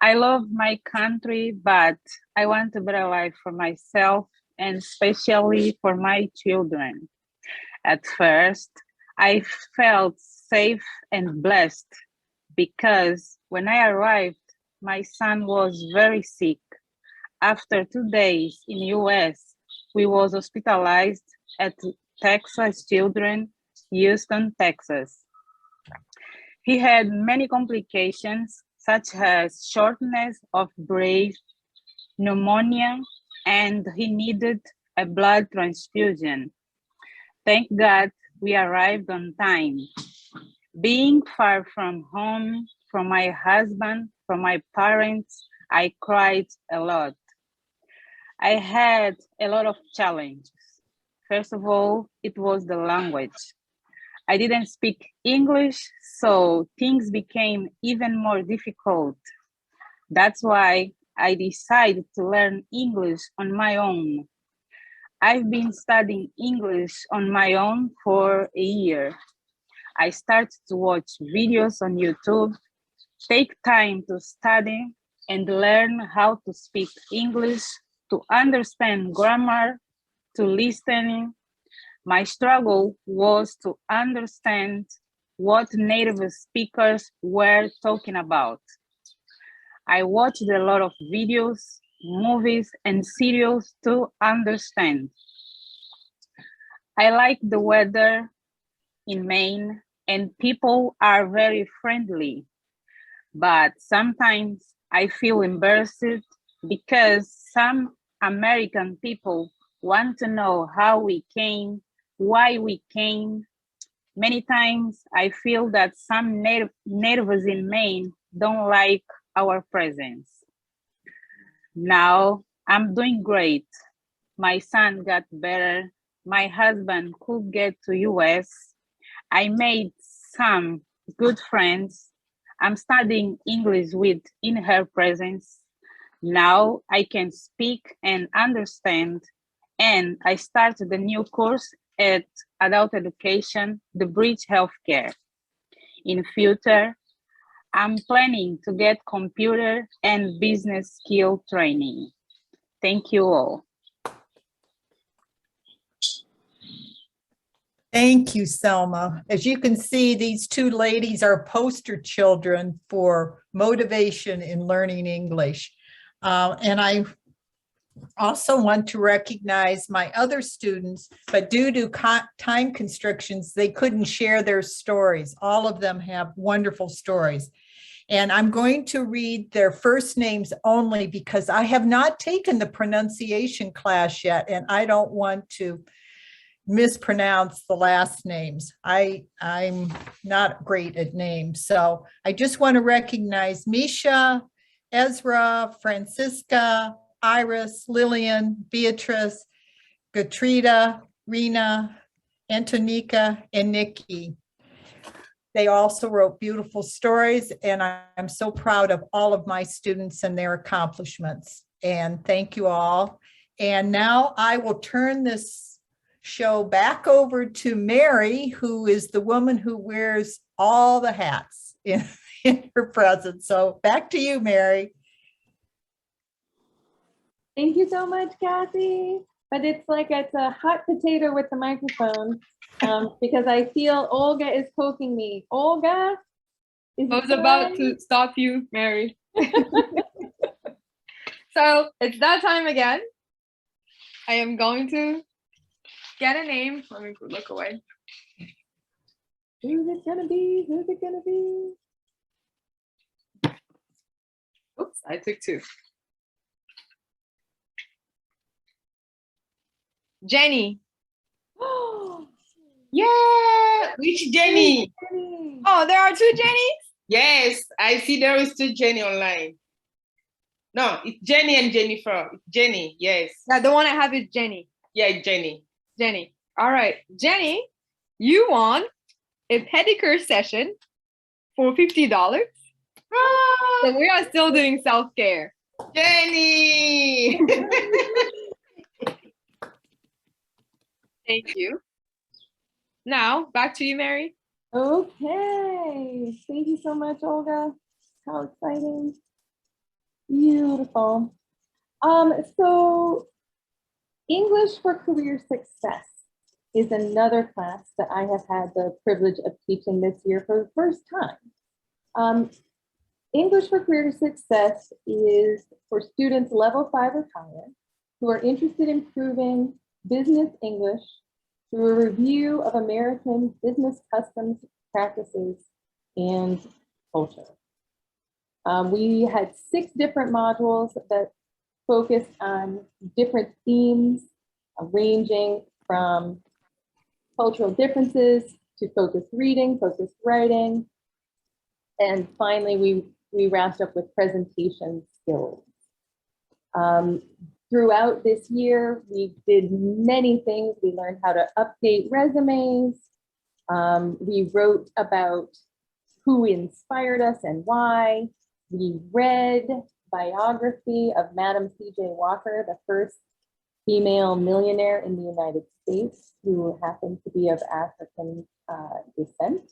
I love my country, but I want a better life for myself and especially for my children. At first, I felt safe and blessed because when I arrived, my son was very sick. After 2 days in US, we was hospitalized at Texas Children, Houston, Texas. He had many complications such as shortness of breath, pneumonia, and he needed a blood transfusion. Thank God we arrived on time. Being far from home, from my husband, from my parents, I cried a lot. I had a lot of challenges. First of all, it was the language. I didn't speak English, so things became even more difficult. That's why I decided to learn English on my own. I've been studying English on my own for a year. I started to watch videos on YouTube, take time to study and learn how to speak English, to understand grammar, to listen. My struggle was to understand what native speakers were talking about. I watched a lot of videos, movies, and serials to understand. I like the weather in Maine and people are very friendly, but sometimes I feel embarrassed because some American people want to know how we came, why we came. Many times I feel that some natives in Maine don't like our presence. Now I'm doing great. My son got better. My husband could get to US. I made some good friends. I'm studying English in her presence. Now I can speak and understand, and I started a new course at Adult Education, the Bridge Healthcare. In future, I'm planning to get computer and business skill training. Thank you all. Thank you, Selma. As you can see, these 2 ladies are poster children for motivation in learning English. And I also want to recognize my other students, but due to time constrictions, they couldn't share their stories. All of them have wonderful stories. And I'm going to read their first names only because I have not taken the pronunciation class yet, and I don't want to mispronounce the last names. I'm not great at names. So I just want to recognize Misha, Ezra, Francisca, Iris, Lillian, Beatrice, Gatrida, Rena, Antonika, and Nikki. They also wrote beautiful stories, and I'm so proud of all of my students and their accomplishments. And thank you all. And now I will turn this show back over to Mary, who is the woman who wears all the hats in her presence. So back to you, Mary. Thank you so much, Kathy. But it's like it's a hot potato with the microphone because I feel Olga is poking me. Olga? I was about to stop you, Mary. So it's that time again. I am going to get a name. Let me look away. Who's it gonna be? Who's it gonna be? Oops, I took two. Jenny. Yeah, which Jenny? Oh, there are two Jennys? Yes, I see there is two Jenny online. No, it's Jenny and Jennifer. It's Jenny, yes. Yeah, the one I have is Jenny. Yeah, Jenny. Jenny. All right, Jenny, you won a pedicure session for $50. So we are still doing self-care. Jenny! Thank you. Now, back to you, Mary. Okay. Thank you so much, Olga. How exciting. Beautiful. So English for Career Success is another class that I have had the privilege of teaching this year for the first time. English for Career Success is for students level 5 or higher who are interested in improving business English through a review of American business customs, practices, and culture. We had 6 different modules that focused on different themes, ranging from cultural differences to focused reading, focused writing, and finally we wrapped up with presentation skills. Throughout this year, we did many things. We learned how to update resumes. We wrote about who inspired us and why. We read biography of Madam C.J. Walker, the first female millionaire in the United States who happened to be of African descent.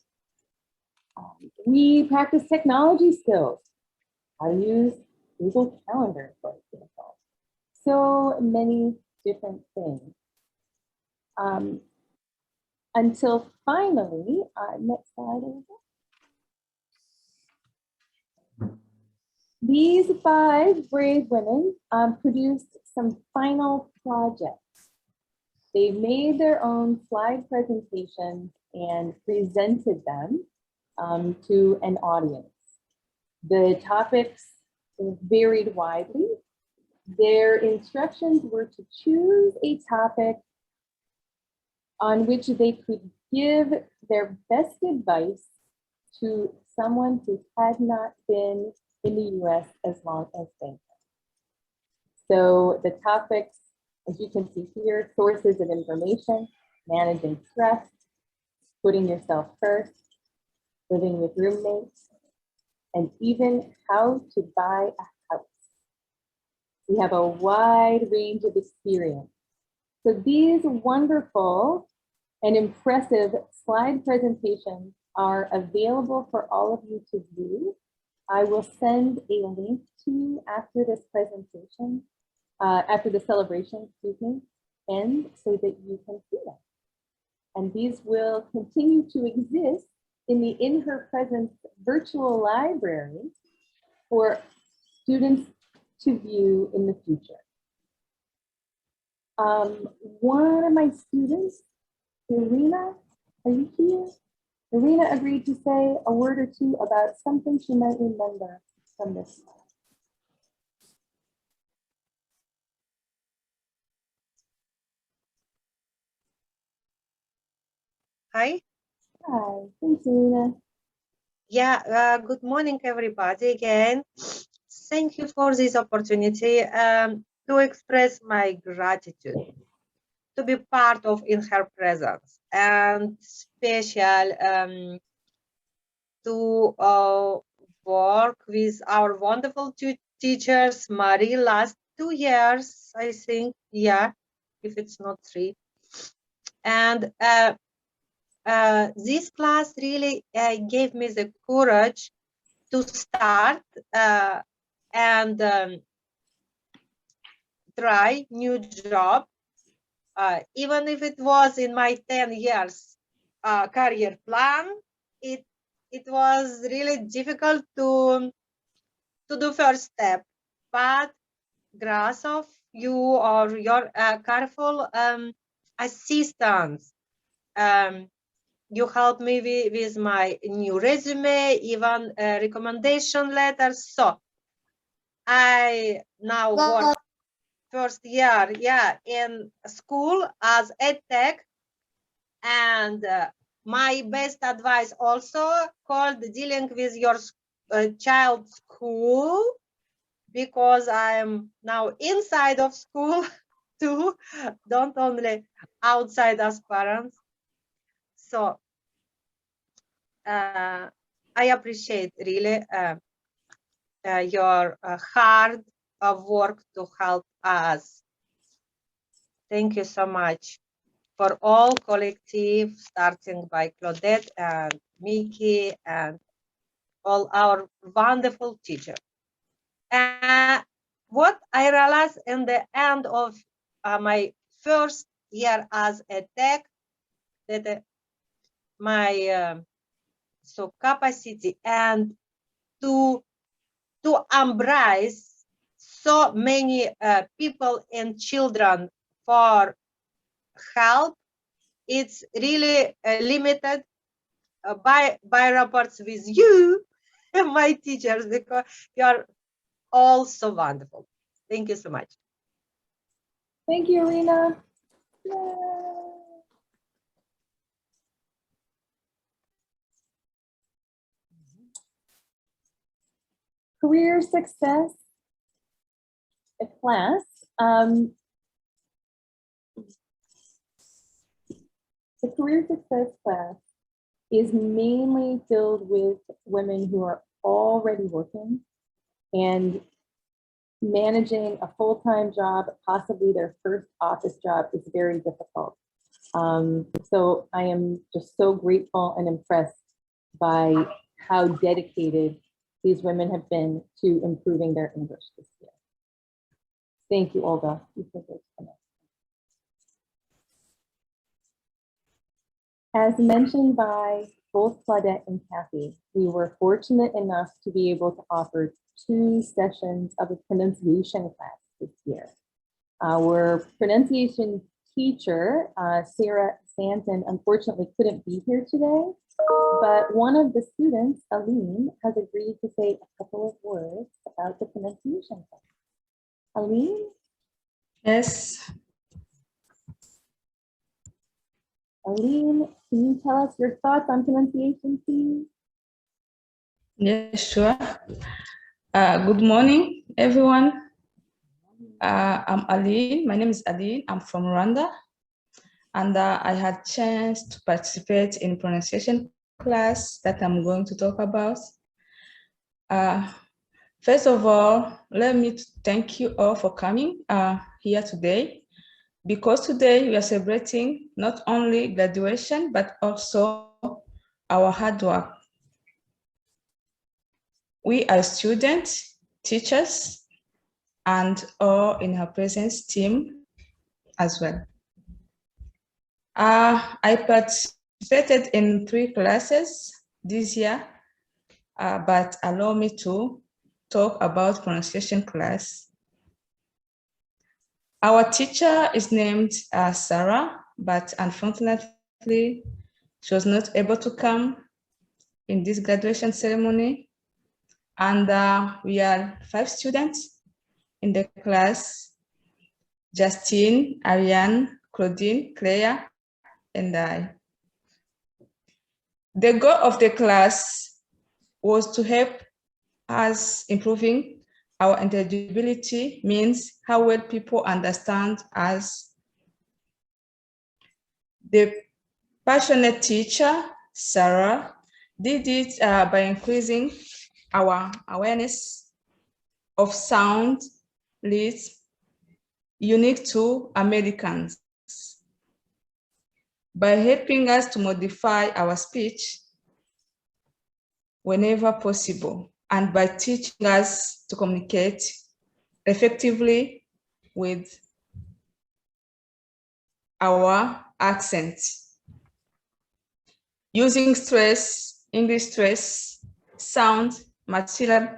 We practiced technology skills, how to use Google Calendar, for example. So many different things. Until finally, next slide. These 5 brave women produced some final projects. They made their own slide presentations and presented them to an audience. The topics varied widely. Their instructions were to choose a topic on which they could give their best advice to someone who had not been in the US as long as they had. So the topics, as you can see here, sources of information, managing stress, putting yourself first, living with roommates, and even how to buy a house. We have a wide range of experience. So these wonderful and impressive slide presentations are available for all of you to view. I will send a link to you after this presentation, after the celebration, excuse me, and so that you can see them. And these will continue to exist in the In Her Presence virtual library for students to view in the future. One of my students, Irina, are you here? Irina agreed to say a word or two about something she might remember from this. Hi. Hi, thanks, Irina. Yeah, good morning, everybody, again. Thank you for this opportunity to express my gratitude to be part of In Her Presence, and special to work with our wonderful teachers, Marie, last 2 years, I think, yeah, if it's not 3. And this class really gave me the courage to start and try new job, even if it was in my 10 years career plan. It was really difficult to do first step, but grace of you or your careful assistance, you helped me with my new resume, even recommendation letters. So I now work first year, yeah, in school as EdTech, and my best advice also called dealing with your child's school, because I'm now inside of school too, don't only outside as parents. So I appreciate really your hard work to help us. Thank you so much for all collective, starting by Claudette and Mickey and all our wonderful teachers. What I realized in the end of my first year as a tech, that my so capacity and to embrace so many people and children for help, it's really limited by reports with you, my teachers, because you are all so wonderful. Thank you so much. Thank you, Irina. Career success class. The career success class is mainly filled with women who are already working and managing a full-time job, possibly their first office job, is very difficult. So I am just so grateful and impressed by how dedicated these women have been to improving their English this year. Thank you, Olga. As mentioned by both Claudette and Kathy, we were fortunate enough to be able to offer 2 sessions of a pronunciation class this year. Our pronunciation teacher, Sarah Santon, unfortunately couldn't be here today, but one of the students, Aline, has agreed to say a couple of words about the pronunciation class. Aline? Yes. Aline, can you tell us your thoughts on pronunciation, please? Yes, sure. Good morning, everyone. I'm Aline. My name is Aline. I'm from Rwanda. And I had a chance to participate in pronunciation class that I'm going to talk about. First of all, let me thank you all for coming here today, because today we are celebrating not only graduation, but also our hard work. We are students, teachers, and all in Her Presence team as well. I participated in 3 classes this year, but allow me to talk about pronunciation class. Our teacher is named Sarah, but unfortunately, she was not able to come in this graduation ceremony. And we are 5 students in the class: Justine, Ariane, Claudine, Claire, and I. The goal of the class was to help us improving our intelligibility, means how well people understand us. The passionate teacher, Sarah, did it by increasing our awareness of sound leads unique to Americans, by helping us to modify our speech whenever possible, and by teaching us to communicate effectively with our accent, using stress, English stress, sound, material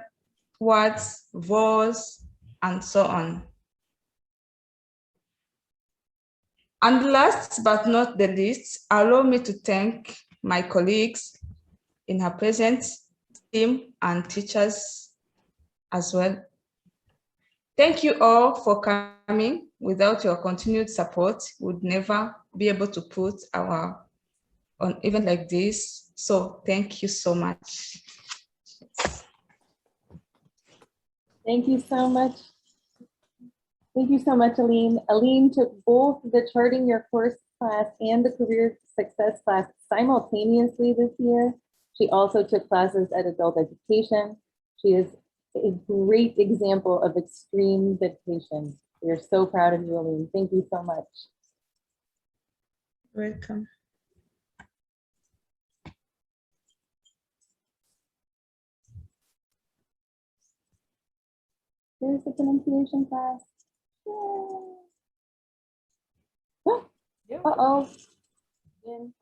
words, voice, and so on. And last but not the least, allow me to thank my colleagues in her present team and teachers as well. Thank you all for coming. Without your continued support, we would never be able to put our on event like this. So thank you so much. Thank you so much. Thank you so much, Aline. Aline took both the Charting Your Course class and the Career Success class simultaneously this year. She also took classes at Adult Education. She is a great example of extreme dedication. We are so proud of you, Aline. Thank you so much. Welcome. Here's the pronunciation class. Uh-oh. And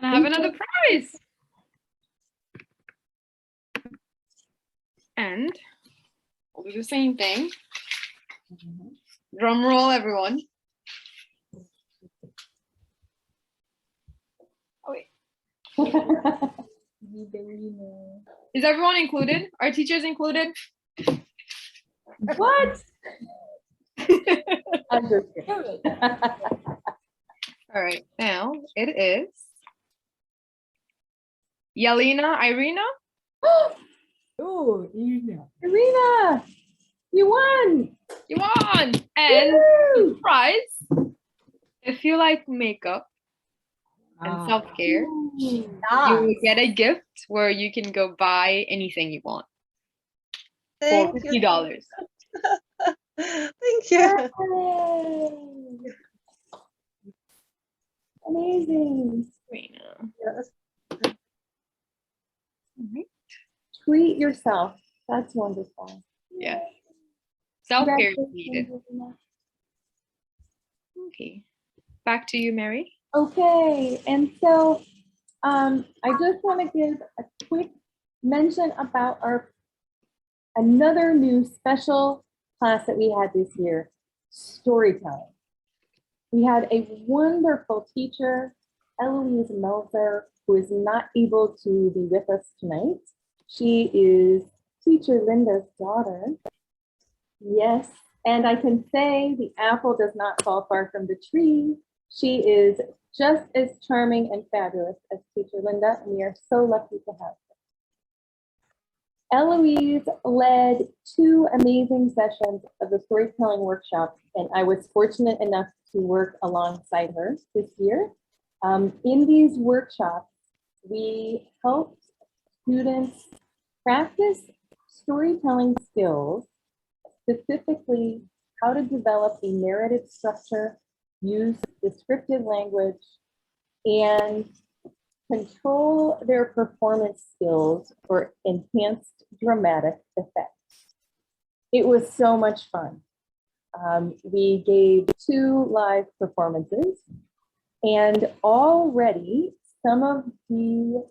I have another prize. And we'll do the same thing. Drum roll, everyone. Oh, wait. Is everyone included? Are teachers included? What? I'm just kidding. All right, now it is Yelena Irina. Oh, Irina, you won. You won. And the prize, if you like makeup and self-care, you will get a gift where you can go buy anything you want for $50. Thank you. Amazing. Yes. Treat yourself. That's wonderful. Yeah. Self-care is Congratulations, needed. Irina. Okay. Back to you, Mary. Okay, and so I just want to give a quick mention about another new special class that we had this year, storytelling. We had a wonderful teacher, Eloise Melzer, who is not able to be with us tonight. She is teacher Linda's daughter. Yes, and I can say the apple does not fall far from the tree. She is just as charming and fabulous as teacher Linda, and we are so lucky to have her. Eloise led 2 amazing sessions of the storytelling workshop, and I was fortunate enough to work alongside her this year. In these workshops, we helped students practice storytelling skills, specifically how to develop a narrative structure, use descriptive language, and control their performance skills for enhanced dramatic effects. It was so much fun. We gave 2 live performances, and already some of the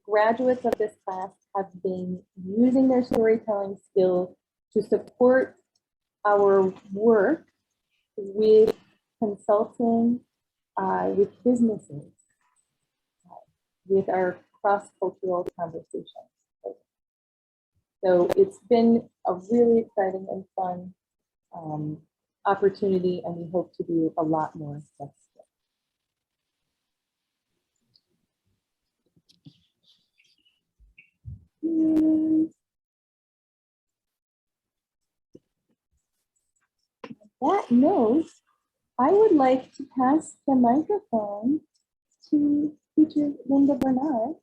graduates of this class have been using their storytelling skills to support our work with consulting with businesses, with our cross-cultural conversations. So it's been a really exciting and fun opportunity, and we hope to do a lot more next And on that note, I would like to pass the microphone to Teacher Linda Bernard,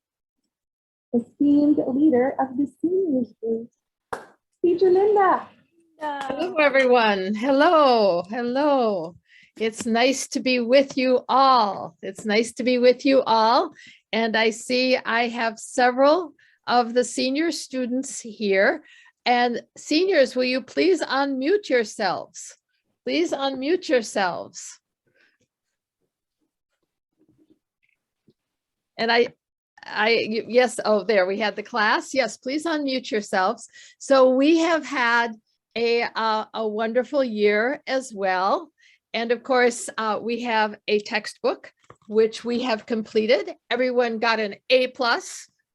esteemed leader of the seniors group. Teacher Linda. Hello, everyone. Hello, hello. It's nice to be with you all. It's nice to be with you all. And I see I have several of the senior students here. And seniors, will you please unmute yourselves? Please unmute yourselves. And yes, oh, there, we had the class. Yes, please unmute yourselves. So we have had a wonderful year as well. And of course, we have a textbook, which we have completed. Everyone got an A+.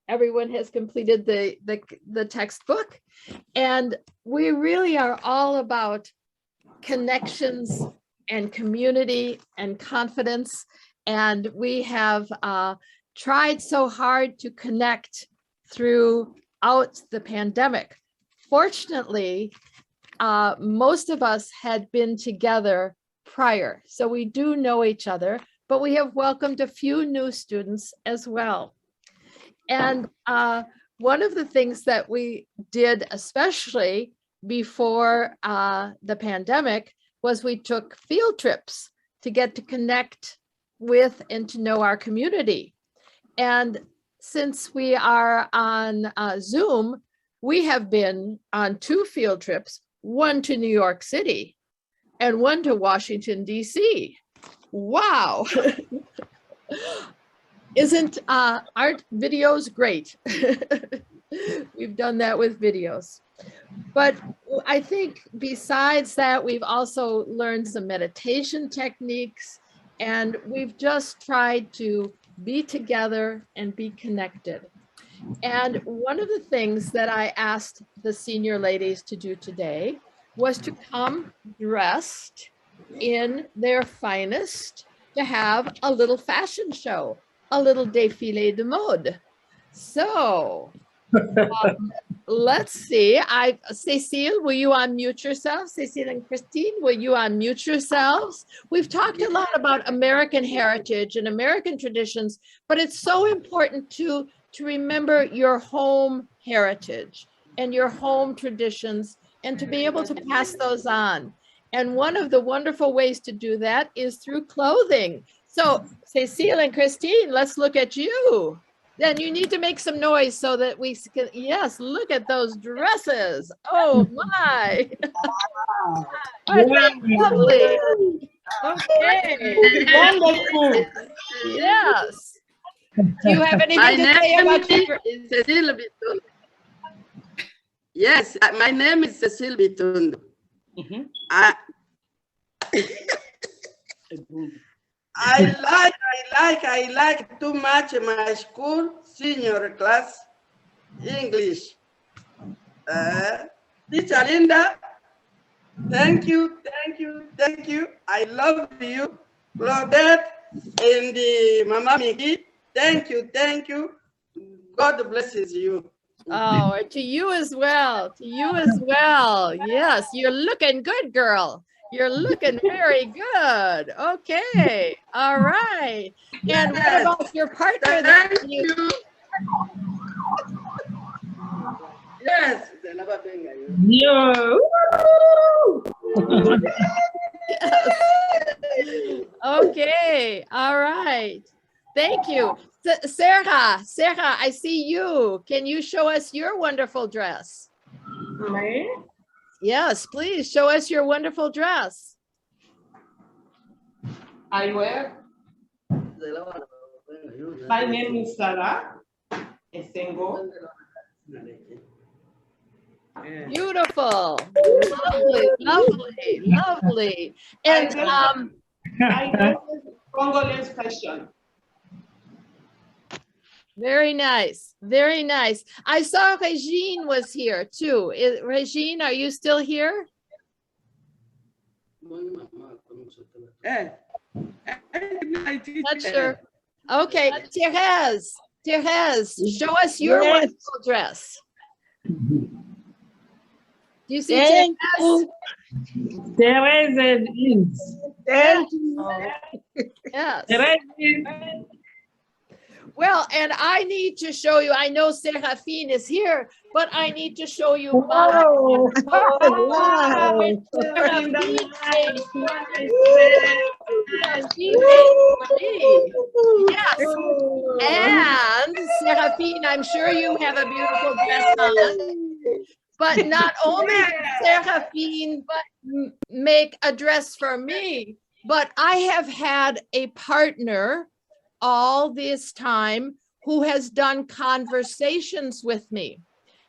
Everyone has completed the textbook. And we really are all about connections and community and confidence. And we have tried so hard to connect throughout the pandemic. Fortunately, most of us had been together prior, so we do know each other, but we have welcomed a few new students as well. And one of the things that we did, especially before the pandemic, was we took field trips to get to connect with and to know our community. And since we are on Zoom, we have been on 2 field trips, one to New York City and one to Washington, DC. Wow. Aren't videos great? We've done that with videos. But I think besides that, we've also learned some meditation techniques, and we've just tried to be together and be connected. And one of the things that I asked the senior ladies to do today was to come dressed in their finest to have a little fashion show, a little défilé de mode. So let's see. Cécile, will you unmute yourself? Cécile and Christine, will you unmute yourselves? We've talked a lot about American heritage and American traditions, but it's so important to remember your home heritage and your home traditions and to be able to pass those on. And one of the wonderful ways to do that is through clothing. So Cécile and Christine, let's look at you. Then you need to make some noise so that we can, yes, look at those dresses. Oh my. Aren't they lovely? Okay. Wonderful. Yes. Do you have anything to say about your... is Cecile Bitondo. Yes, my name is Cecile Bitondo. I like too much my school senior class English. Teacher Linda, thank you. I love you. Claudette and Mama Miki, thank you. God blesses you. Oh, to you as well. To you as well. Yes, you're looking good, girl. You're looking very good. Okay. All right. And what about your partner? Thank you. Yes. No. Okay. All right. Thank you. Serra, I see you. Can you show us your wonderful dress? Me? Yes, please show us your wonderful dress. I wear. My name is Sarah Esengo. Beautiful. Lovely. And I know Congolese fashion. Very nice. I saw Regine was here too. Regine, are you still here? Not sure. Okay, Therese. Therese, show us your Yes. wonderful dress. Do you see Thank Therese? Therese is. Thank you. Yes. Therese. Well, and I need to show you, I know Seraphine is here, but I need to show you my. Oh, wow. Seraphine made for me. Yes. And Seraphine, I'm sure you have a beautiful dress on. But not only did Seraphine make a dress for me, but I have had a partner all this time who has done conversations with me.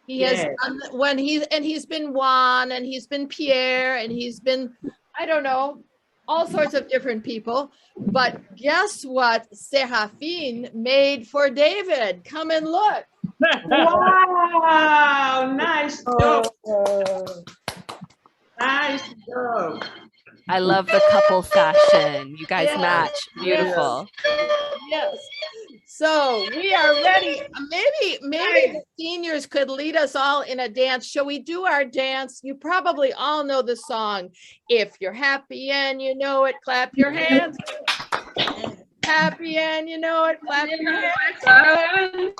He has Yes. done he's been Juan and he's been Pierre and he's been, I don't know, all sorts of different people. But guess what Seraphine made for David? Come and look. Wow, nice job. Nice job. I love the couple fashion. You guys Yes. match. Beautiful. Yes. So we are ready. Maybe the seniors could lead us all in a dance. Shall we do our dance? You probably all know the song. If you're happy and you know it, clap your hands. Happy and you know it, clap your hands.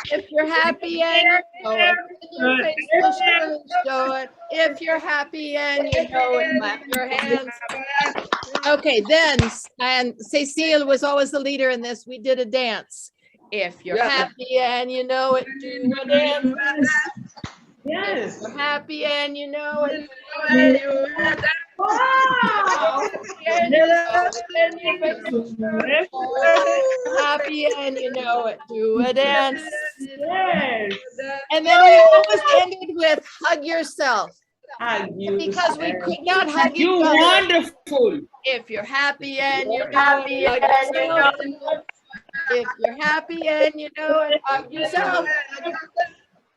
If you're happy and you know it, your face will surely show it. If you're happy and you know it, clap your hands. Okay, then, and Cecile was always the leader in this. We did a dance. If you're happy and you know it, do a dance. Yes. If you're happy and you know it, Wow. happy and you know it, do a dance. Yes. And then we always ended with hug yourself. Hug you. Because we could not hug each You other. wonderful. If you're happy and you know it, hug yourself. If you're happy and you know it, hug yourself.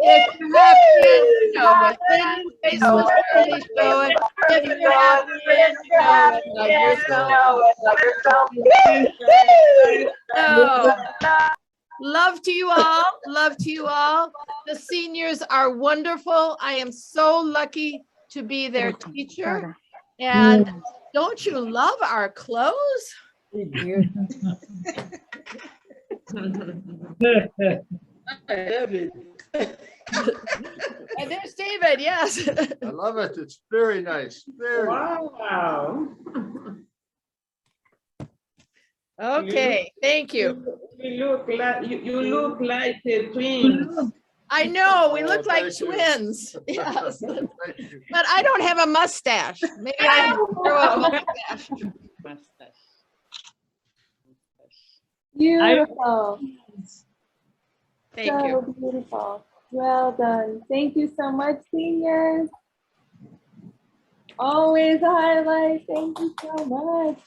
If you're happy and you know it, then your face will surely show it. If you're happy and you know it, hug yourself. So, love to you all. Love to you all. The seniors are wonderful. I am so lucky to be their teacher. And don't you love our clothes? I love it. And there's David, yes. I love it. It's very nice. Very Wow. Okay, thank you. You look like a twin. I know, we Oh, look like thank you. twins. Yes. Thank you. But I don't have a mustache. Maybe I can grow a mustache. Beautiful. Thank so you. beautiful. Well done. Thank you so much, seniors. Always a highlight. Thank you so much.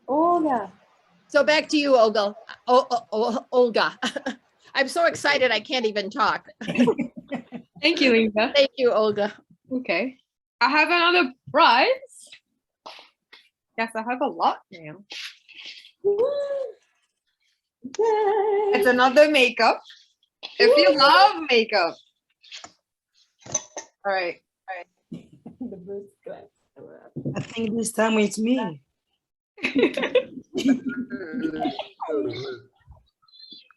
Olga. So back to you, Olga. Olga. I'm so excited I can't even talk. Thank you, Linda. Thank you, Olga. Okay. I have another prize. Yes, I have a lot now. It's another makeup. If you love makeup. All right. I think this time it's me.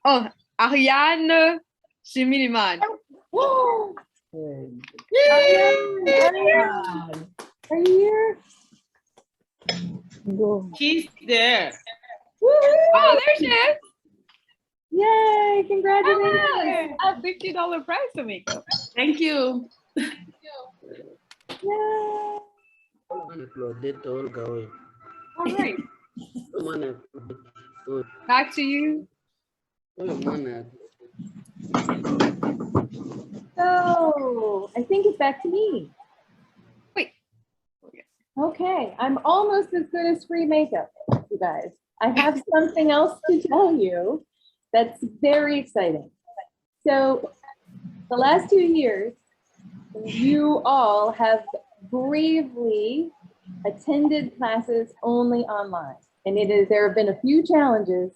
Oh, Ariane Shimiliman. Are you here? She's there. Oh, there she is. Yay, congratulations. A $50 prize for makeup. Thank you. Yay. All right. Back to you. So I think it's back to me. Wait. Okay, I'm almost as good as free makeup, you guys. I have something else to tell you that's very exciting. So the last 2 years, you all have bravely attended classes only online. And there have been a few challenges,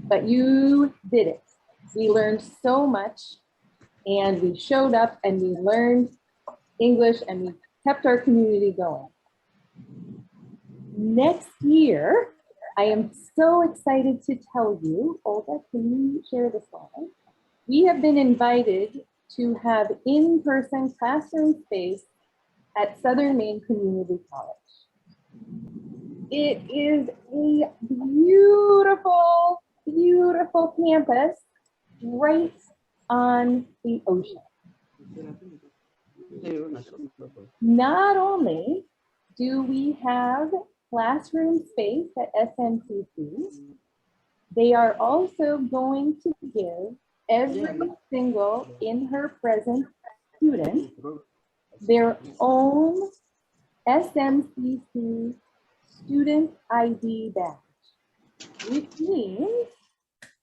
but you did it. We learned so much, and we showed up and we learned English and we kept our community going. Next year, I am so excited to tell you, Olga, can you share the slide? We have been invited to have in-person classroom space at Southern Maine Community College. It is a beautiful, beautiful campus right on the ocean. Not only do we have classroom space at SMCC, they are also going to give every single in her present student their own SMCC student ID badge, which means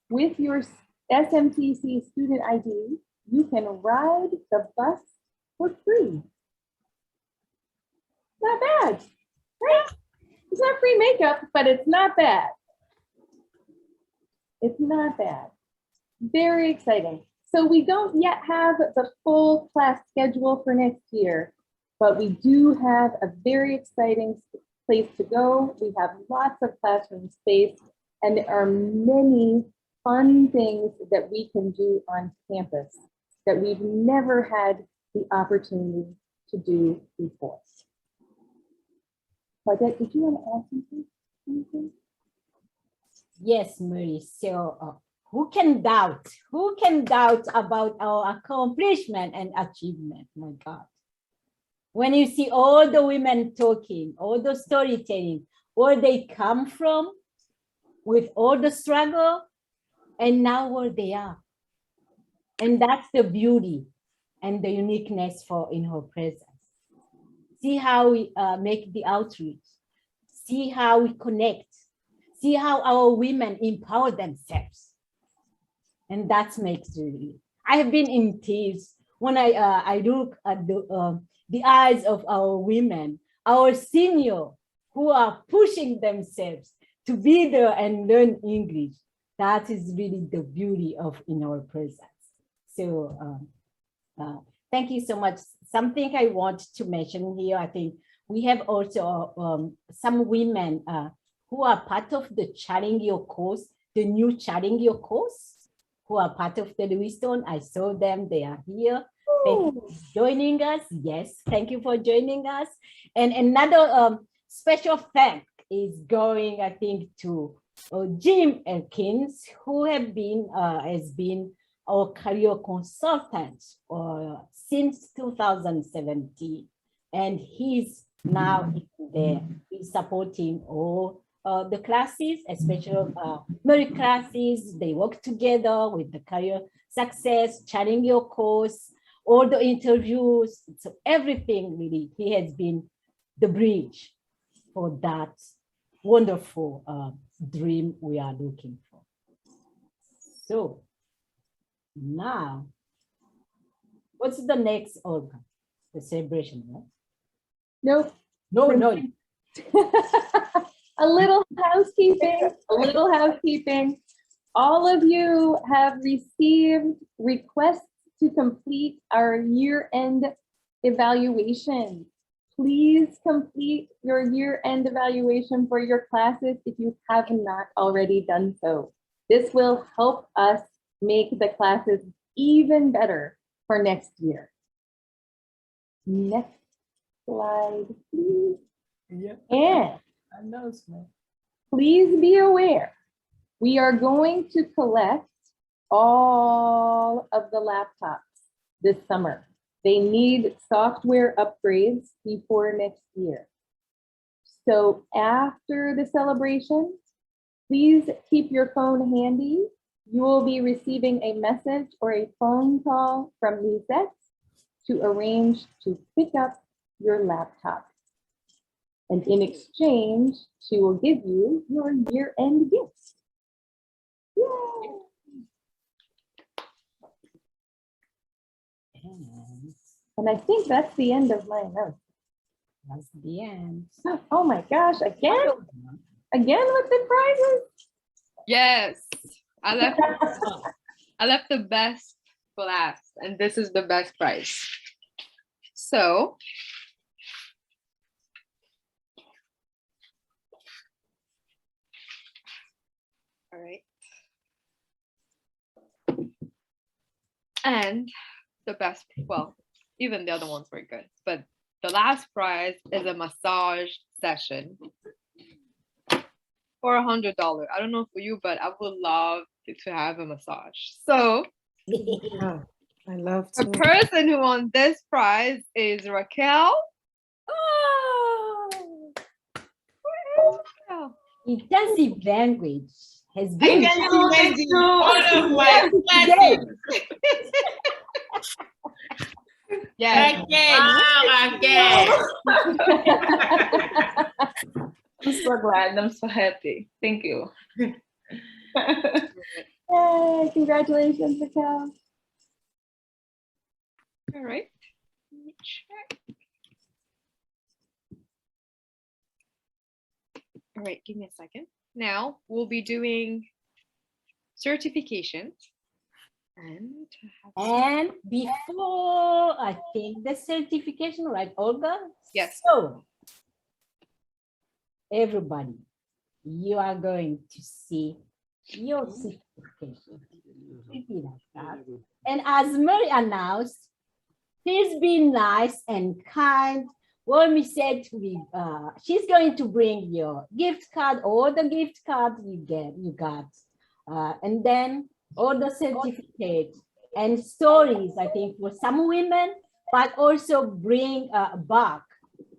with your SMCC student ID, you can ride the bus for free. Not bad, right? It's not free makeup, but it's not bad. It's not bad. Very exciting. So we don't yet have the full class schedule for next year, but we do have a very exciting place to go. We have lots of classroom space, and there are many fun things that we can do on campus that we've never had the opportunity to do before. Claudette, did you want to add something? Yes, Marie. So who can doubt? Who can doubt about our accomplishment and achievement? My God. When you see all the women talking, all the storytelling, where they come from, with all the struggle, and now where they are. And that's the beauty and the uniqueness for in her presence. See how we make the outreach. See how we connect. See how our women empower themselves. And that makes really. I have been in tears when I look at the eyes of our women, our senior who are pushing themselves to be there and learn English. That is really the beauty of in our presence. So thank you so much. Something I want to mention here, I think we have also some women who are part of the Chatting Your course, the new Chatting Your course, who are part of the Lewiston. I saw them, they are here. Thank you for joining us. Yes, thank you for joining us. And another special thank is going, I think, to Jim Elkins, who have been has been our career consultant since 2017, and he's now there. He's supporting all the classes, especially merit classes. They work together with the career success, Chatting Your course, all the interviews. So everything really, he has been the bridge for that wonderful dream we are looking for. So now, what's the next organ? The celebration, right? Nope. No. A little housekeeping. All of you have received requests to complete our year-end evaluation. Please complete your year-end evaluation for your classes if you have not already done so. This will help us make the classes even better for next year. Next slide, please. Yeah. And Announcement. please be aware, we are going to collect all of the laptops this summer. They need software upgrades before next year. So after the celebration, please keep your phone handy. You will be receiving a message or a phone call from Lisette to arrange to pick up your laptop. And in exchange, she will give you your year-end gift. Yay! And I think that's the end of my notes. That's the end. Oh my gosh, again? Again with the prizes? Yes, I left the best for last, and this is the best prize. So, all right. And the best, well, even the other ones were good, but the last prize is a massage session for $100. I don't know for you, but I would love to have a massage. So Yeah, I love the to. person who won this prize is Raquel. Oh, intensive language has been One of my classes. Yeah. Again. I'm so glad. I'm so happy. Thank you. Yay, congratulations, Raquel. All right. Let me check. All right, give me a second. Now we'll be doing certifications. And before I take the certification, right, Olga? Yes. So, everybody, you are going to see your certification. And as Mary announced, please be nice and kind. When we said she's going to bring your gift card or the gift card you got, and then all the certificates and stories, I think, for some women, but also bring back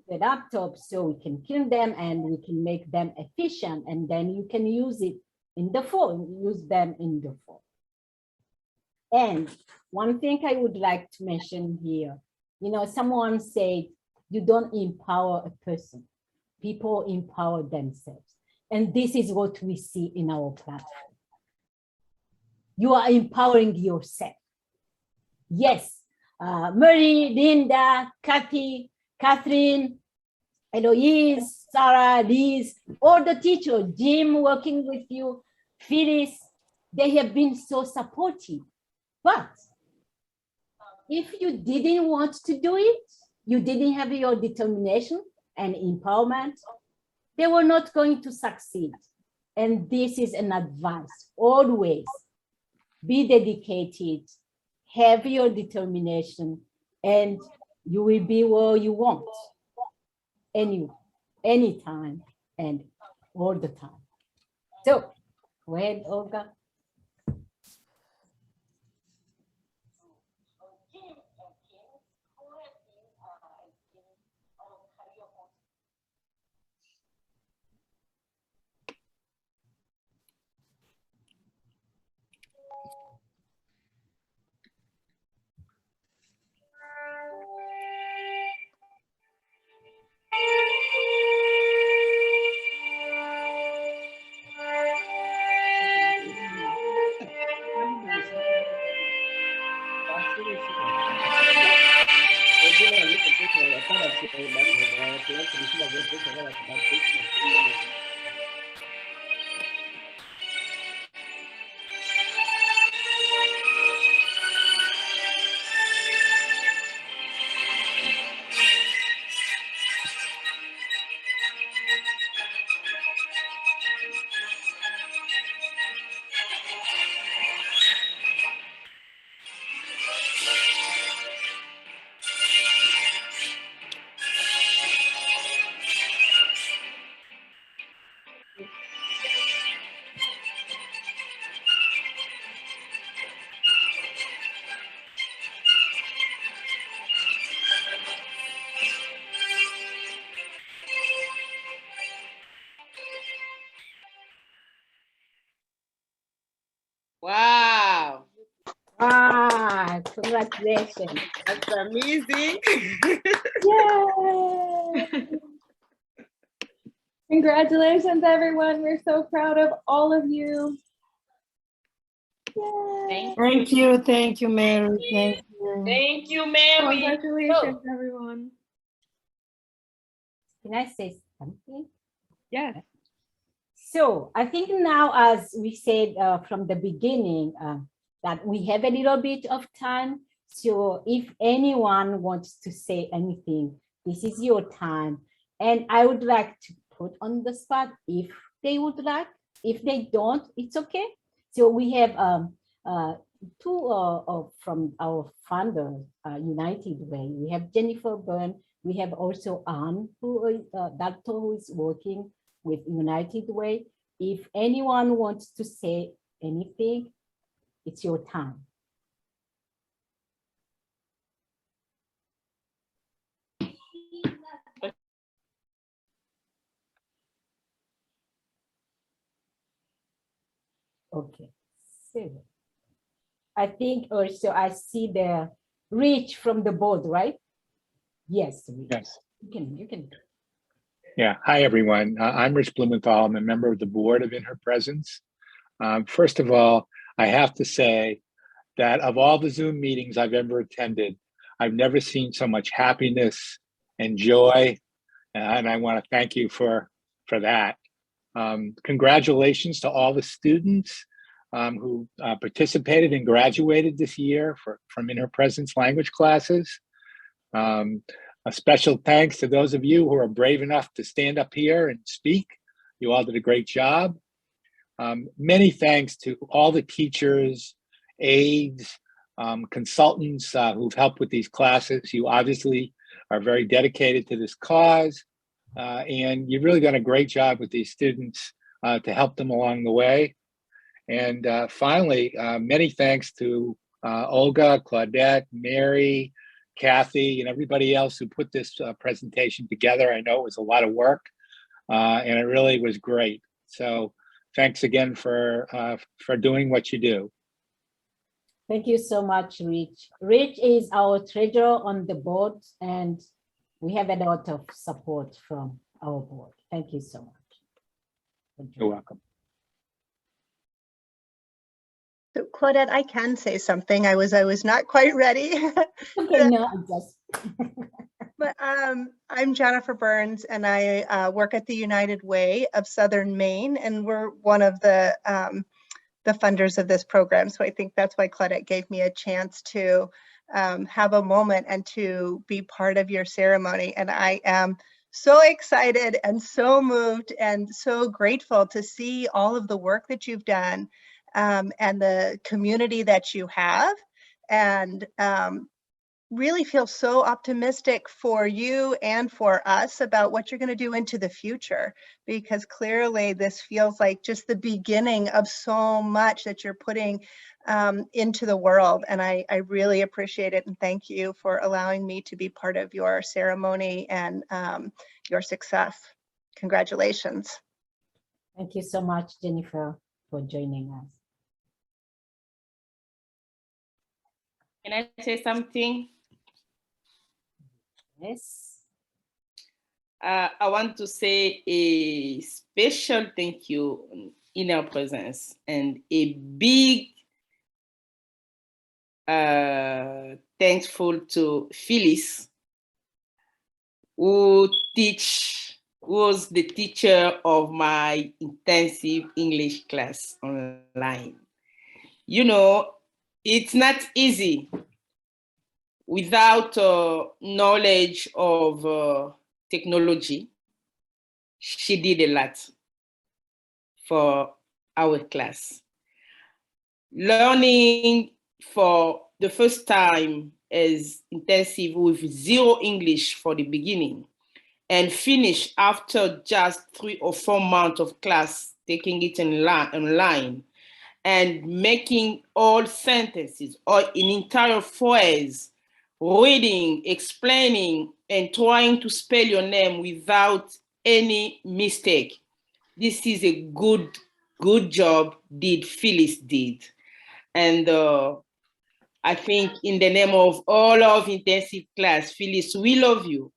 the laptop so we can kill them and we can make them efficient, and then you can use it in the phone, use them in the phone. And one thing I would like to mention here, you know, someone said, you don't empower a person, people empower themselves. And this is what we see in our platform. You are empowering yourself. Yes, Mary, Linda, Kathy, Catherine, Eloise, Sarah, Liz, all the teachers, Jim working with you, Phyllis, they have been so supportive. But if you didn't want to do it, you didn't have your determination and empowerment, they were not going to succeed. And this is an advice, always be dedicated, have your determination, and you will be where you want, anytime and all the time. So, go ahead, Olga. Wow. Ah, congratulations. That's amazing. Yay! Congratulations, everyone. We're so proud of all of you. Yay. Thank you, Mary. Thank you. Thank you, Mary. Congratulations, everyone. Can I say something? Yes. So I think now, as we said from the beginning, that we have a little bit of time. So if anyone wants to say anything, this is your time. And I would like to put on the spot if they would like. If they don't, it's okay. So we have two from our founder, United Way. We have Jennifer Byrne. We have also Anne, doctor who is working with United Way. If anyone wants to say anything, it's your time. Okay, so I think also I see the Rich from the board, right? Yes. Rich. Yes. You can. Yeah. Hi, everyone. I'm Rich Blumenthal. I'm a member of the board of In Her Presence. First of all, I have to say that of all the Zoom meetings I've ever attended, I've never seen so much happiness and joy, and I want to thank you for that. Congratulations to all the students who participated and graduated this year from In Her Presence language classes. A special thanks to those of you who are brave enough to stand up here and speak. You all did a great job. Many thanks to all the teachers, aides, consultants who've helped with these classes. You obviously are very dedicated to this cause, and you've really done a great job with these students to help them along the way. And finally, many thanks to Olga, Claudette, Mary, Kathy, and everybody else who put this presentation together. I know it was a lot of work, and it really was great. So thanks again for doing what you do. Thank you so much, Rich. Rich is our treasurer on the board, and we have a lot of support from our board. Thank you so much. You're welcome. So Claudette, I can say something. I was not quite ready. Okay, no, just. But I'm Jennifer Burns, and I work at the United Way of Southern Maine, and we're one of the funders of this program. So I think that's why Claudette gave me a chance to have a moment and to be part of your ceremony. And I am so excited and so moved and so grateful to see all of the work that you've done and the community that you have, and really feel so optimistic for you and for us about what you're going to do into the future, because clearly this feels like just the beginning of so much that you're putting into the world. And I really appreciate it, and thank you for allowing me to be part of your ceremony and your success. Congratulations. Thank you so much, Jennifer, for joining us. Can I say something? Yes. I want to say a special thank you in our presence, and a big thankful to Phyllis, who was the teacher of my intensive English class online. You know, it's not easy without knowledge of technology. She did a lot for our class. Learning for the first time as intensive with zero English for the beginning, and finish after just 3 or 4 months of class, taking it online, and making all sentences or an entire phrase, reading, explaining, and trying to spell your name without any mistake. This is a good job Phyllis did. And I think in the name of all of intensive class, Phyllis, we love you.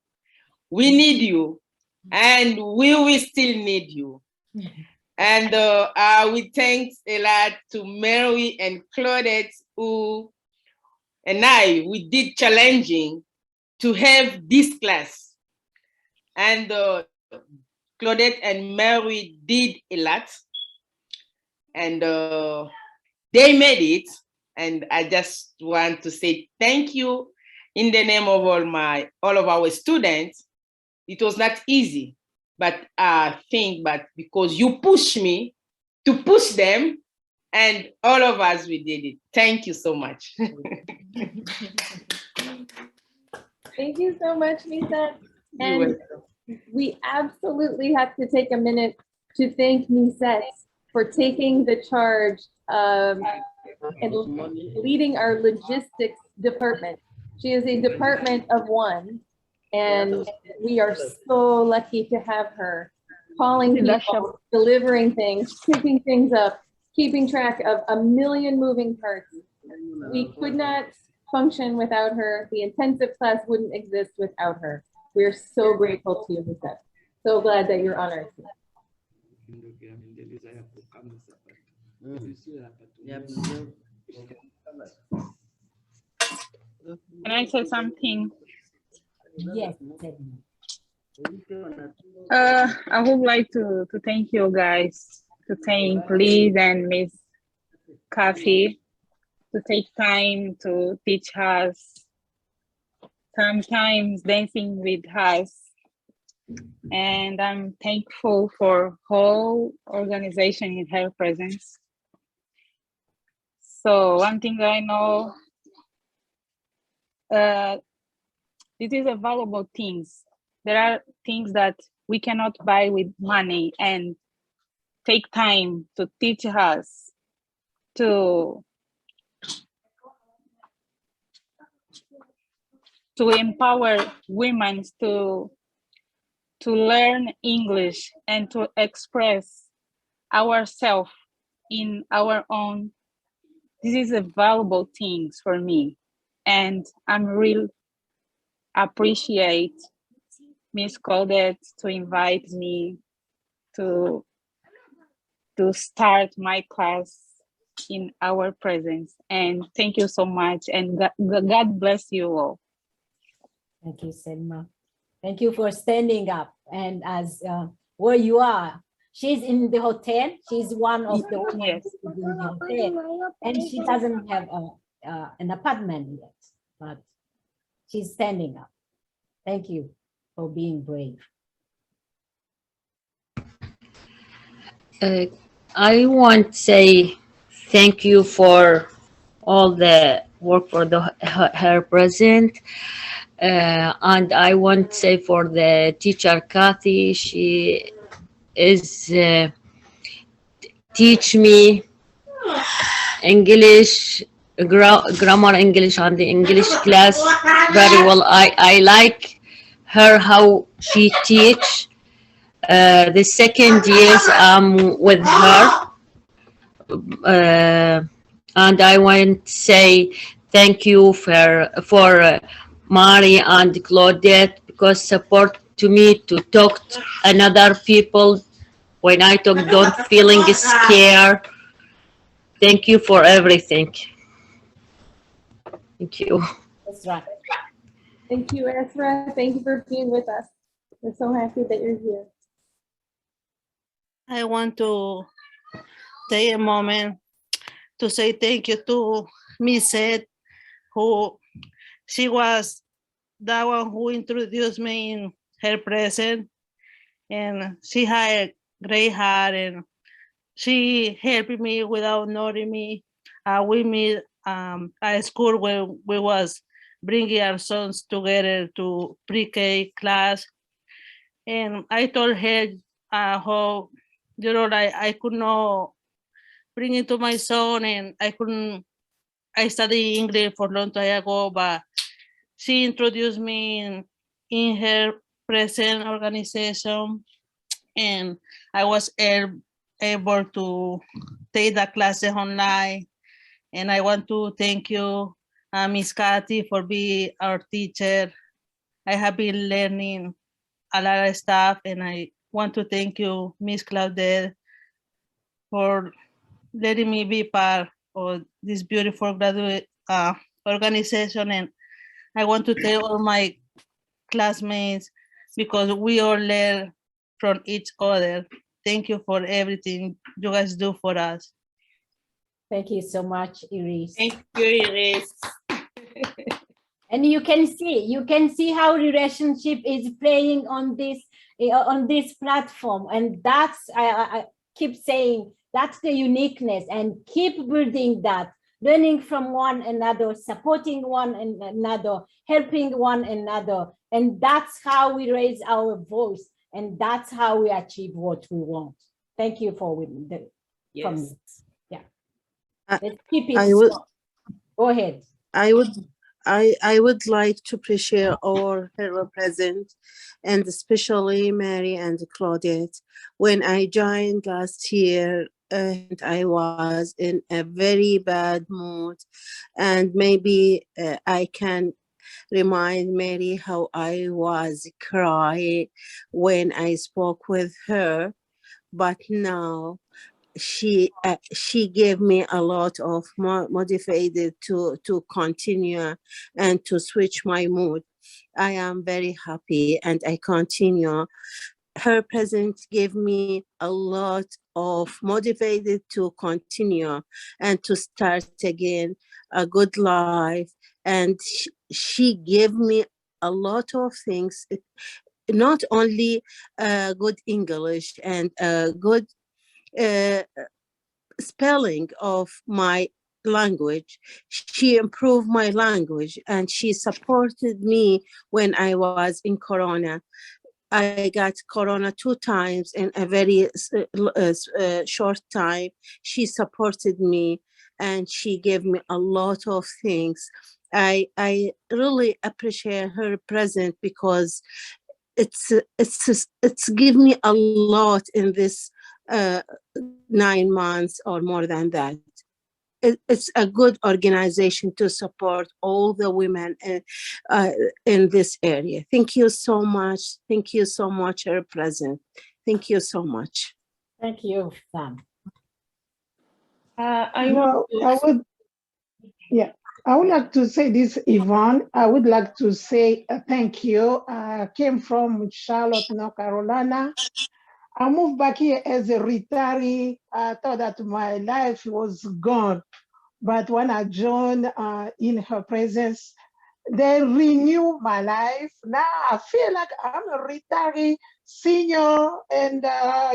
We need you, and we will still need you. And we thanks a lot to Mary and Claudette, who and we did challenging to have this class. And Claudette and Mary did a lot. And they made it. And I just want to say thank you in the name of all of our students. It was not easy, but but because you pushed me to push them, and all of us, we did it. Thank you so much. Thank you so much, Misette. And we absolutely have to take a minute to thank Misette for taking the charge and leading our logistics department. She is a department of one, and we are so lucky to have her calling people, delivering things, picking things up, keeping track of a million moving parts. We could not function without her. The intensive class wouldn't exist without her. We're so grateful to you, Misette. So glad that you're on our team. Can I say something? Yes. I would like to thank you guys, to thank Liz and Miss Kathy, to take time to teach us, sometimes dancing with us. And I'm thankful for whole organization in her presence. So one thing I know, this is a valuable things. There are things that we cannot buy with money, and take time to teach us to empower women to learn English and to express ourselves in our own. This is a valuable things for me, and I'm real appreciate Miss Claudette to invite me to start my class in our presence. And thank you so much, and God bless you all. Thank you, Selma. Thank you for standing up. And as where you are, she's in the hotel. She's one of the women in the hotel, and she doesn't have an apartment yet, but she's standing up. Thank you for being brave. I want to say thank you for all the work for her present. And I want to say for the teacher Kathy, she is teach me English, grammar English on the English class very well. I like her how she teach. The second years I'm with her. And I want to say thank you for Mari and Claudette, because support to me to talk to another people when I talk, don't feeling scared. Thank you for everything. Thank you. That's right. Thank you, Ezra. Thank you for being with us. We're so happy that you're here. I want to take a moment to say thank you to Misette, who she was the one who introduced me in her present, and she had a great heart, and she helped me without knowing me. We meet at school when we was bringing our sons together to pre-K class, and I told her how, you know, like I could not bring it to my son, and I studied English for a long time ago, but she introduced me in her present organization, and I was able to take the classes online. And I want to thank you, Miss Kathy, for being our teacher. I have been learning a lot of stuff, and I want to thank you, Miss Claudette, for letting me be part of this beautiful organization, and I want to thank all my classmates because we all learn from each other. Thank you for everything you guys do for us. Thank you so much, Iris. Thank you, Iris. And you can see how relationship is playing on this platform, and that's I keep saying that's the uniqueness, and keep building that, learning from one another, supporting one another, helping one another, and that's how we raise our voice, and that's how we achieve what we want. Thank you for the from Yes. yeah. Let's keep it. I would- strong. Go ahead. I would like to appreciate all her present, and especially Mary and Claudette. When I joined last year, and I was in a very bad mood, and maybe I can remind Mary how I was crying when I spoke with her, but now she gave me a lot of motivated to continue and to switch my mood. I am very happy and I continue. Her presence gave me a lot of motivated to continue and to start again a good life. And she gave me a lot of things, not only good English and good spelling of my language. She improved my language and she supported me when I was in Corona. I got Corona 2 times in a very short time. She supported me and she gave me a lot of things. I really appreciate her presence because it's given me a lot in this 9 months or more than that. It's a good organization to support all the women in this area. Thank you so much. Thank you so much, Her President. Thank you so much. Thank you, Sam. I would like to say this, Yvonne. I would like to say thank you. I came from Charlotte, North Carolina. I moved back here as a retiree. I thought that my life was gone. But when I joined in her presence, they renewed my life. Now I feel like I'm a retiree senior and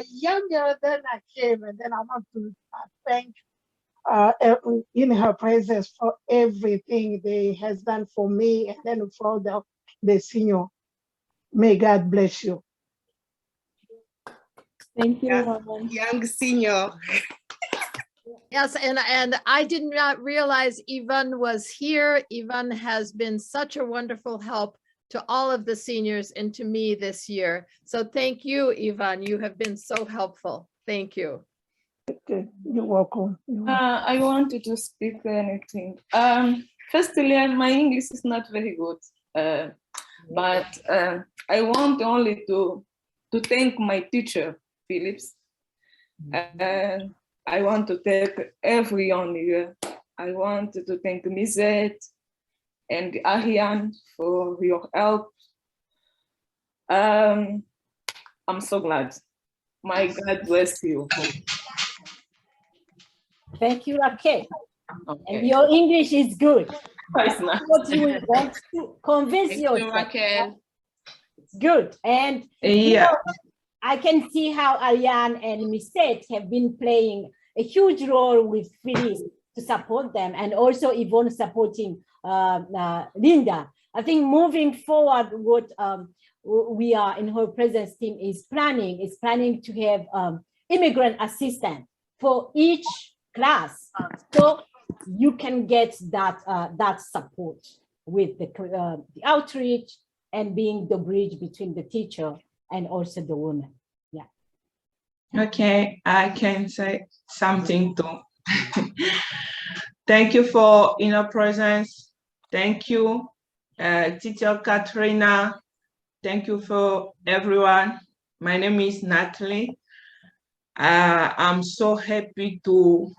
younger than I came. And then I want to thank in her presence for everything they has done for me and then for the senior. May God bless you. Thank you, young senior. Yes, and I did not realize Yvonne was here. Yvonne has been such a wonderful help to all of the seniors and to me this year. So thank you, Yvonne. You have been so helpful. Thank you. Okay. You're welcome. I wanted to speak anything. Firstly, my English is not very good, but I want only to thank my teacher, Phillips. And I want to thank everyone here. I want to thank Misette and Ariane for your help. I'm so glad. My God bless you. Thank you, Raquel. Okay. And your English is good. It's not. What you want to convince Thank you, yourself. Raquel. It's good. And you know, I can see how Ariane and Misette have been playing a huge role with Phyllis to support them, and also Yvonne supporting Linda. I think moving forward, what we are in her presence team is planning to have immigrant assistant for each class, so you can get that that support with the outreach and being the bridge between the teacher and also the woman. Yeah. Okay, I can say something too. Thank you for your presence. Thank you, Teacher Katrina. Thank you for everyone. My name is Natalie. I'm so happy to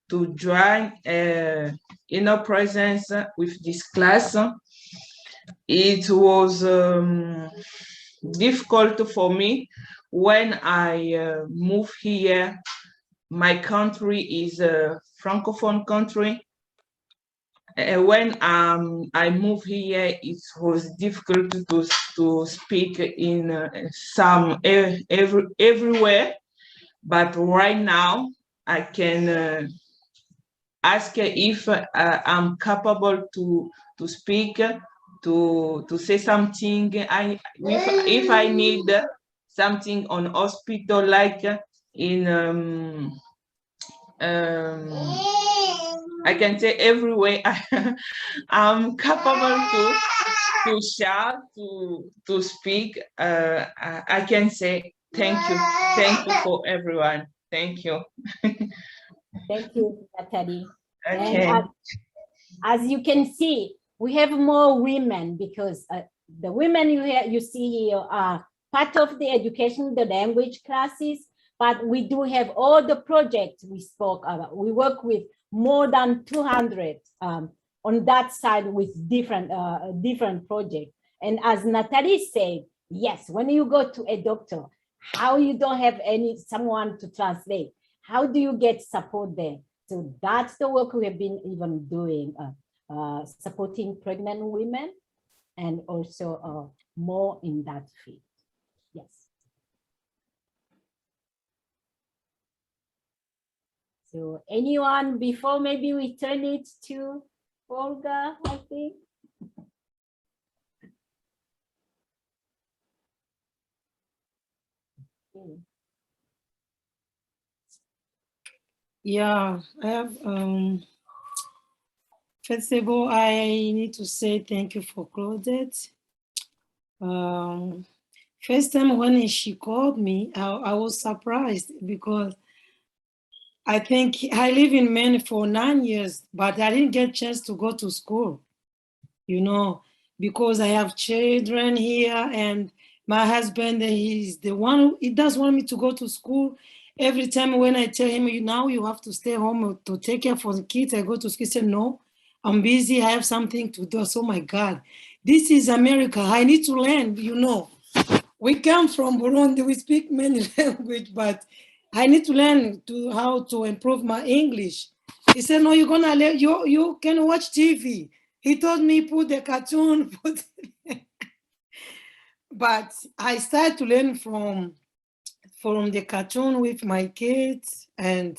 to join Inner Presence with this class. It was difficult for me when I moved here. My country is a Francophone country. When I moved here, it was difficult to speak in everywhere. But right now, I can ask if I'm capable to speak, to say something. If I need something on hospital, like in I can say everywhere. I'm capable to shout, to speak. I can say thank you for everyone. Thank you. Thank you, Natalie. Okay. And as you can see, we have more women because the women you see here are part of the education, the language classes, but we do have all the projects we spoke about. We work with more than 200 on that side with different projects. And as Natalie said, yes, when you go to a doctor, how you don't have someone to translate, how do you get support there? So that's the work we have been even doing, supporting pregnant women and also more in that field. Yes. So anyone before maybe we turn it to Olga, I think. Yeah, I have, first of all, I need to say thank you for Claudette. First time when she called me, I was surprised because I think I live in Maine for 9 years, but I didn't get a chance to go to school, you know, because I have children here and my husband, he's the one, he does want me to go to school. Every time when I tell him, now you have to stay home to take care for the kids, I go to school, he said, no, I'm busy, I have something to do. So, my God, this is America, I need to learn, you know. We come from Burundi, we speak many languages, but I need to learn how to improve my English. He said, no, you're gonna learn, you can watch TV. He told me put the cartoon, but I started to learn from the cartoon with my kids. And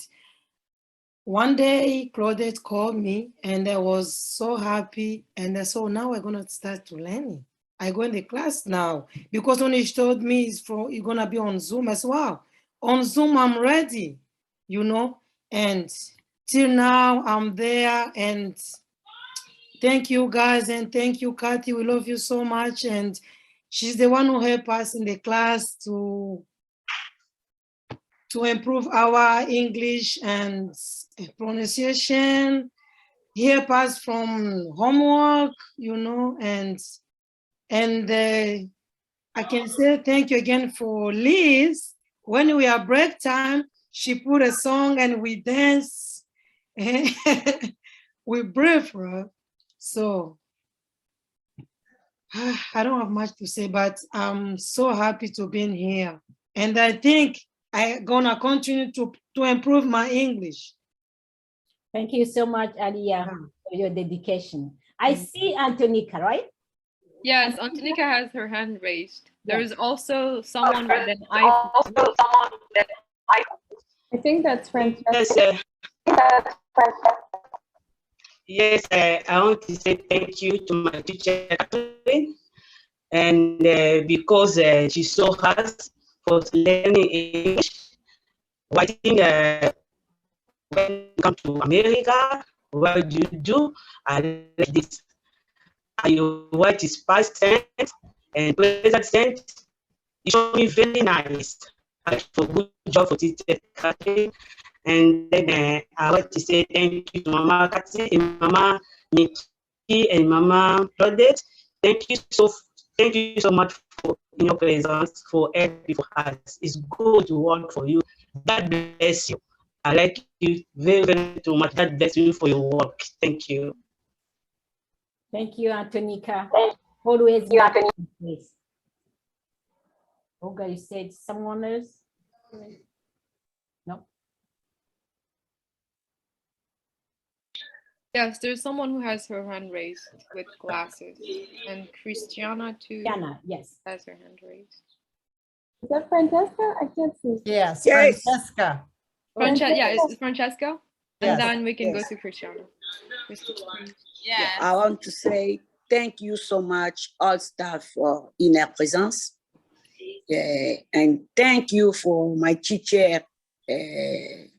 one day Claudette called me and I was so happy. And I said, now we're gonna start to learning. I go in the class now because when he told me you're gonna be on Zoom, I said, wow, on Zoom, I'm ready, you know, and till now I'm there. And thank you guys. And thank you, Kathy. We love you so much. And she's the one who helped us in the class to improve our English and pronunciation, help us from homework, you know, and I can say thank you again for Liz. When we are break time, she put a song and we dance, we breathe for her. So I don't have much to say, but I'm so happy to be here. And I think I'm gonna continue to improve my English. Thank you so much, Alia, for your dedication. I see Antonica, right? Yes, Antonica has her hand raised. There is also someone with an iPhone. I think that's Francesca. Yes, I want to say thank you to my teacher, Catherine, and because she saw us for learning English, writing when you come to America, what do you do? I like this. You write is past tense and present tense. You show me very nice. For good job for teacher Catherine. And then I want to say thank you to Mama Kathy and Mama Nikki and Mama Claudette. Thank you so much for your presence, for everything for us. It's good to work for you. God bless you. I like you very, very too much. God bless you for your work. Thank you. Thank you, Antonica. Always please. Olga, you said someone else? No? Yes, there's someone who has her hand raised with glasses, and Christiana too. Christiana, yes, has her hand raised. Is that Francesca? I can't see. Yes, Yes. Francesca. Yeah, it's Francesca, and Yes. then we can go Yes. to Christiana. I want to say thank you so much, all staff, for in their presence. And thank you for my teacher,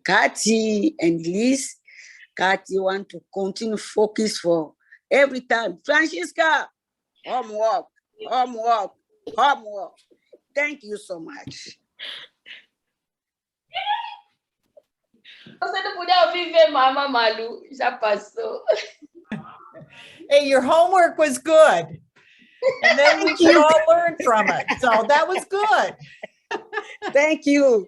Kathy and Liz. Kathy want to continue focus for every time. Francesca, homework, homework, homework. Thank you so much. Você não podia viver Mama Malu, já passou. Hey, your homework was good. And then we could all learn from it. So that was good. Thank you.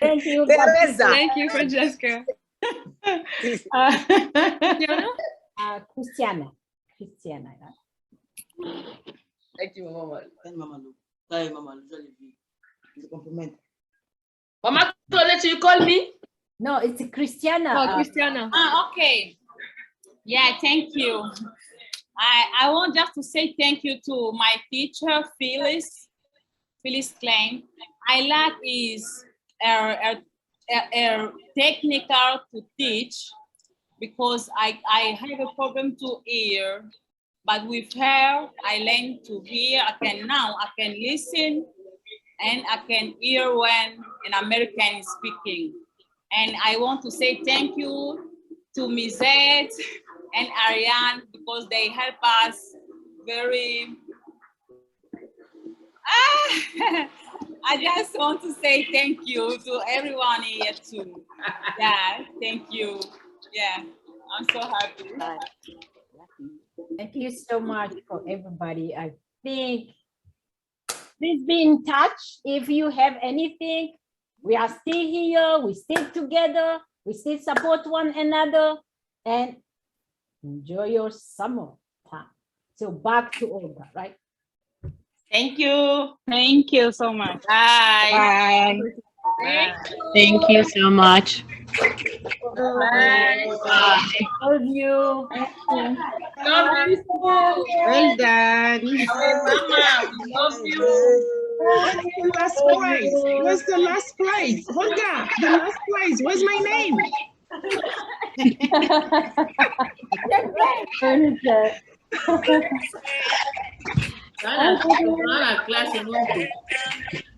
Thank you. Teresa. Thank you, Francesca. Christiana. Christiana. Thank you, Mama. Mama, compliment. Mama, let you call me? No, it's Christiana. Oh, Christiana. Okay. Yeah, thank you. I want just to say thank you to my teacher, Phyllis Klein. I like his technical to teach because I have a problem to hear, but with her, I learned to hear. I can listen and I can hear when an American is speaking. And I want to say thank you to Mizette and Ariane because they help us very. I just want to say thank you to everyone here too. Yeah, thank you. Yeah, I'm so happy. Thank you so much for everybody. I think please be in touch if you have anything. We are still here, we still together, we still support one another, and enjoy your summer time. So back to Olga, right? Thank you. Thank you so much. Bye. Bye. Thank you so much. Bye. Love you. Love you. Well done. Mama, love you. What's the last prize? What's the last prize? Olga, the last prize. Where's my name? Bernadette.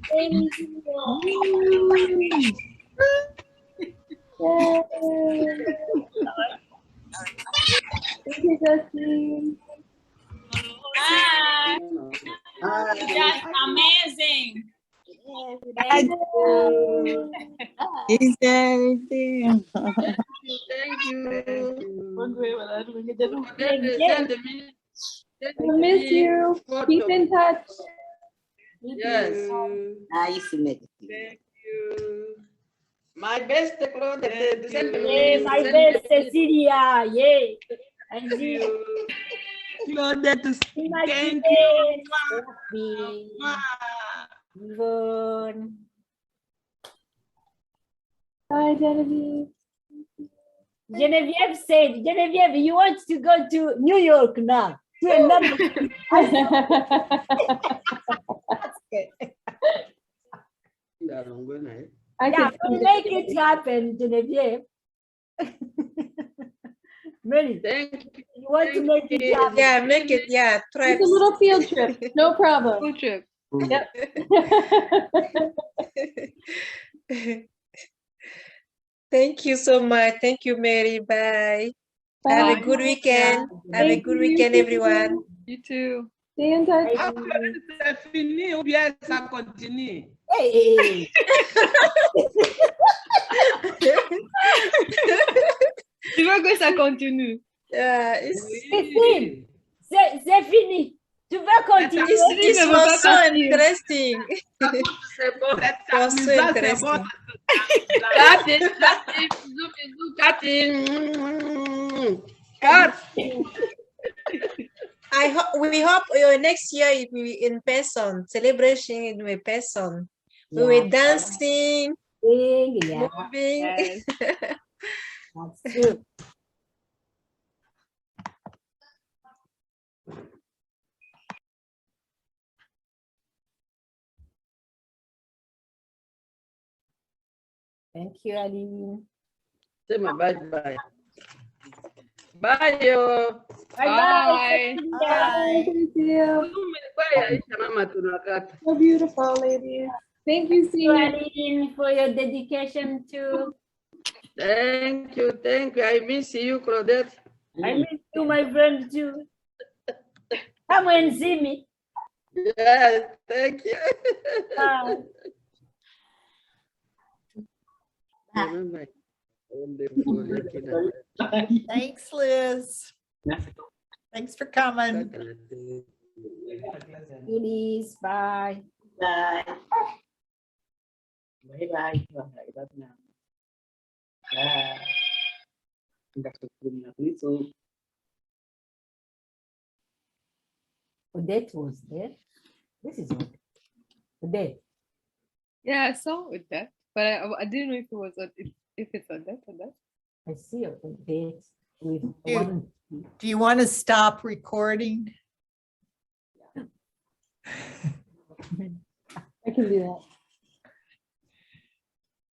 Thank you, Justine. Hi. Just amazing. Is there anything? Thank you. We'll miss you. Keep in touch. Yes. Nice to meet you. Thank you. My best, Claudette. Yay, my best, Cecilia. Yay. And you. Claudette, Thank you. Yvonne. Bye, Genevieve. Genevieve said, Genevieve, you want to go to New York now. To another. Yeah, make it happen, Genevieve. Mary, you want to make it happen? Yeah, make it, yeah, It's a little field trip. No problem. Field trip. Yep. Thank you so much. Thank you, Mary. Bye. Have a good weekend. Have a good weekend, everyone. You too. Stay in touch. C'est fini ou bien ça continue? Hey. Tu veux que ça continue? Yeah, C'est fini. C'est fini. Tu vas continuer. This was so interesting. Was so interesting. Cathy, Cathy. We hope next year it will be in person, celebration in person. We were dancing, Yeah. moving. Yes. That's true. Thank you, Aline. Say my bye-bye. Bye, yo. Bye-bye. Bye. Thank you. So beautiful, ladies. Thank you, Thank you, Aline, for your dedication too. Thank you, thank you. I miss you, Claudette. I miss you, my friend too. Come and see me. Yes, thank you. Bye. Thanks, Liz. Thanks for coming. Goodies. Bye. Bye. Bye-bye. Odette was there. This is what Odette. Yeah, I saw with that, but I didn't know if it was if it's on that or that. I see Odette with Do- one. Do you want to stop recording? I can do that.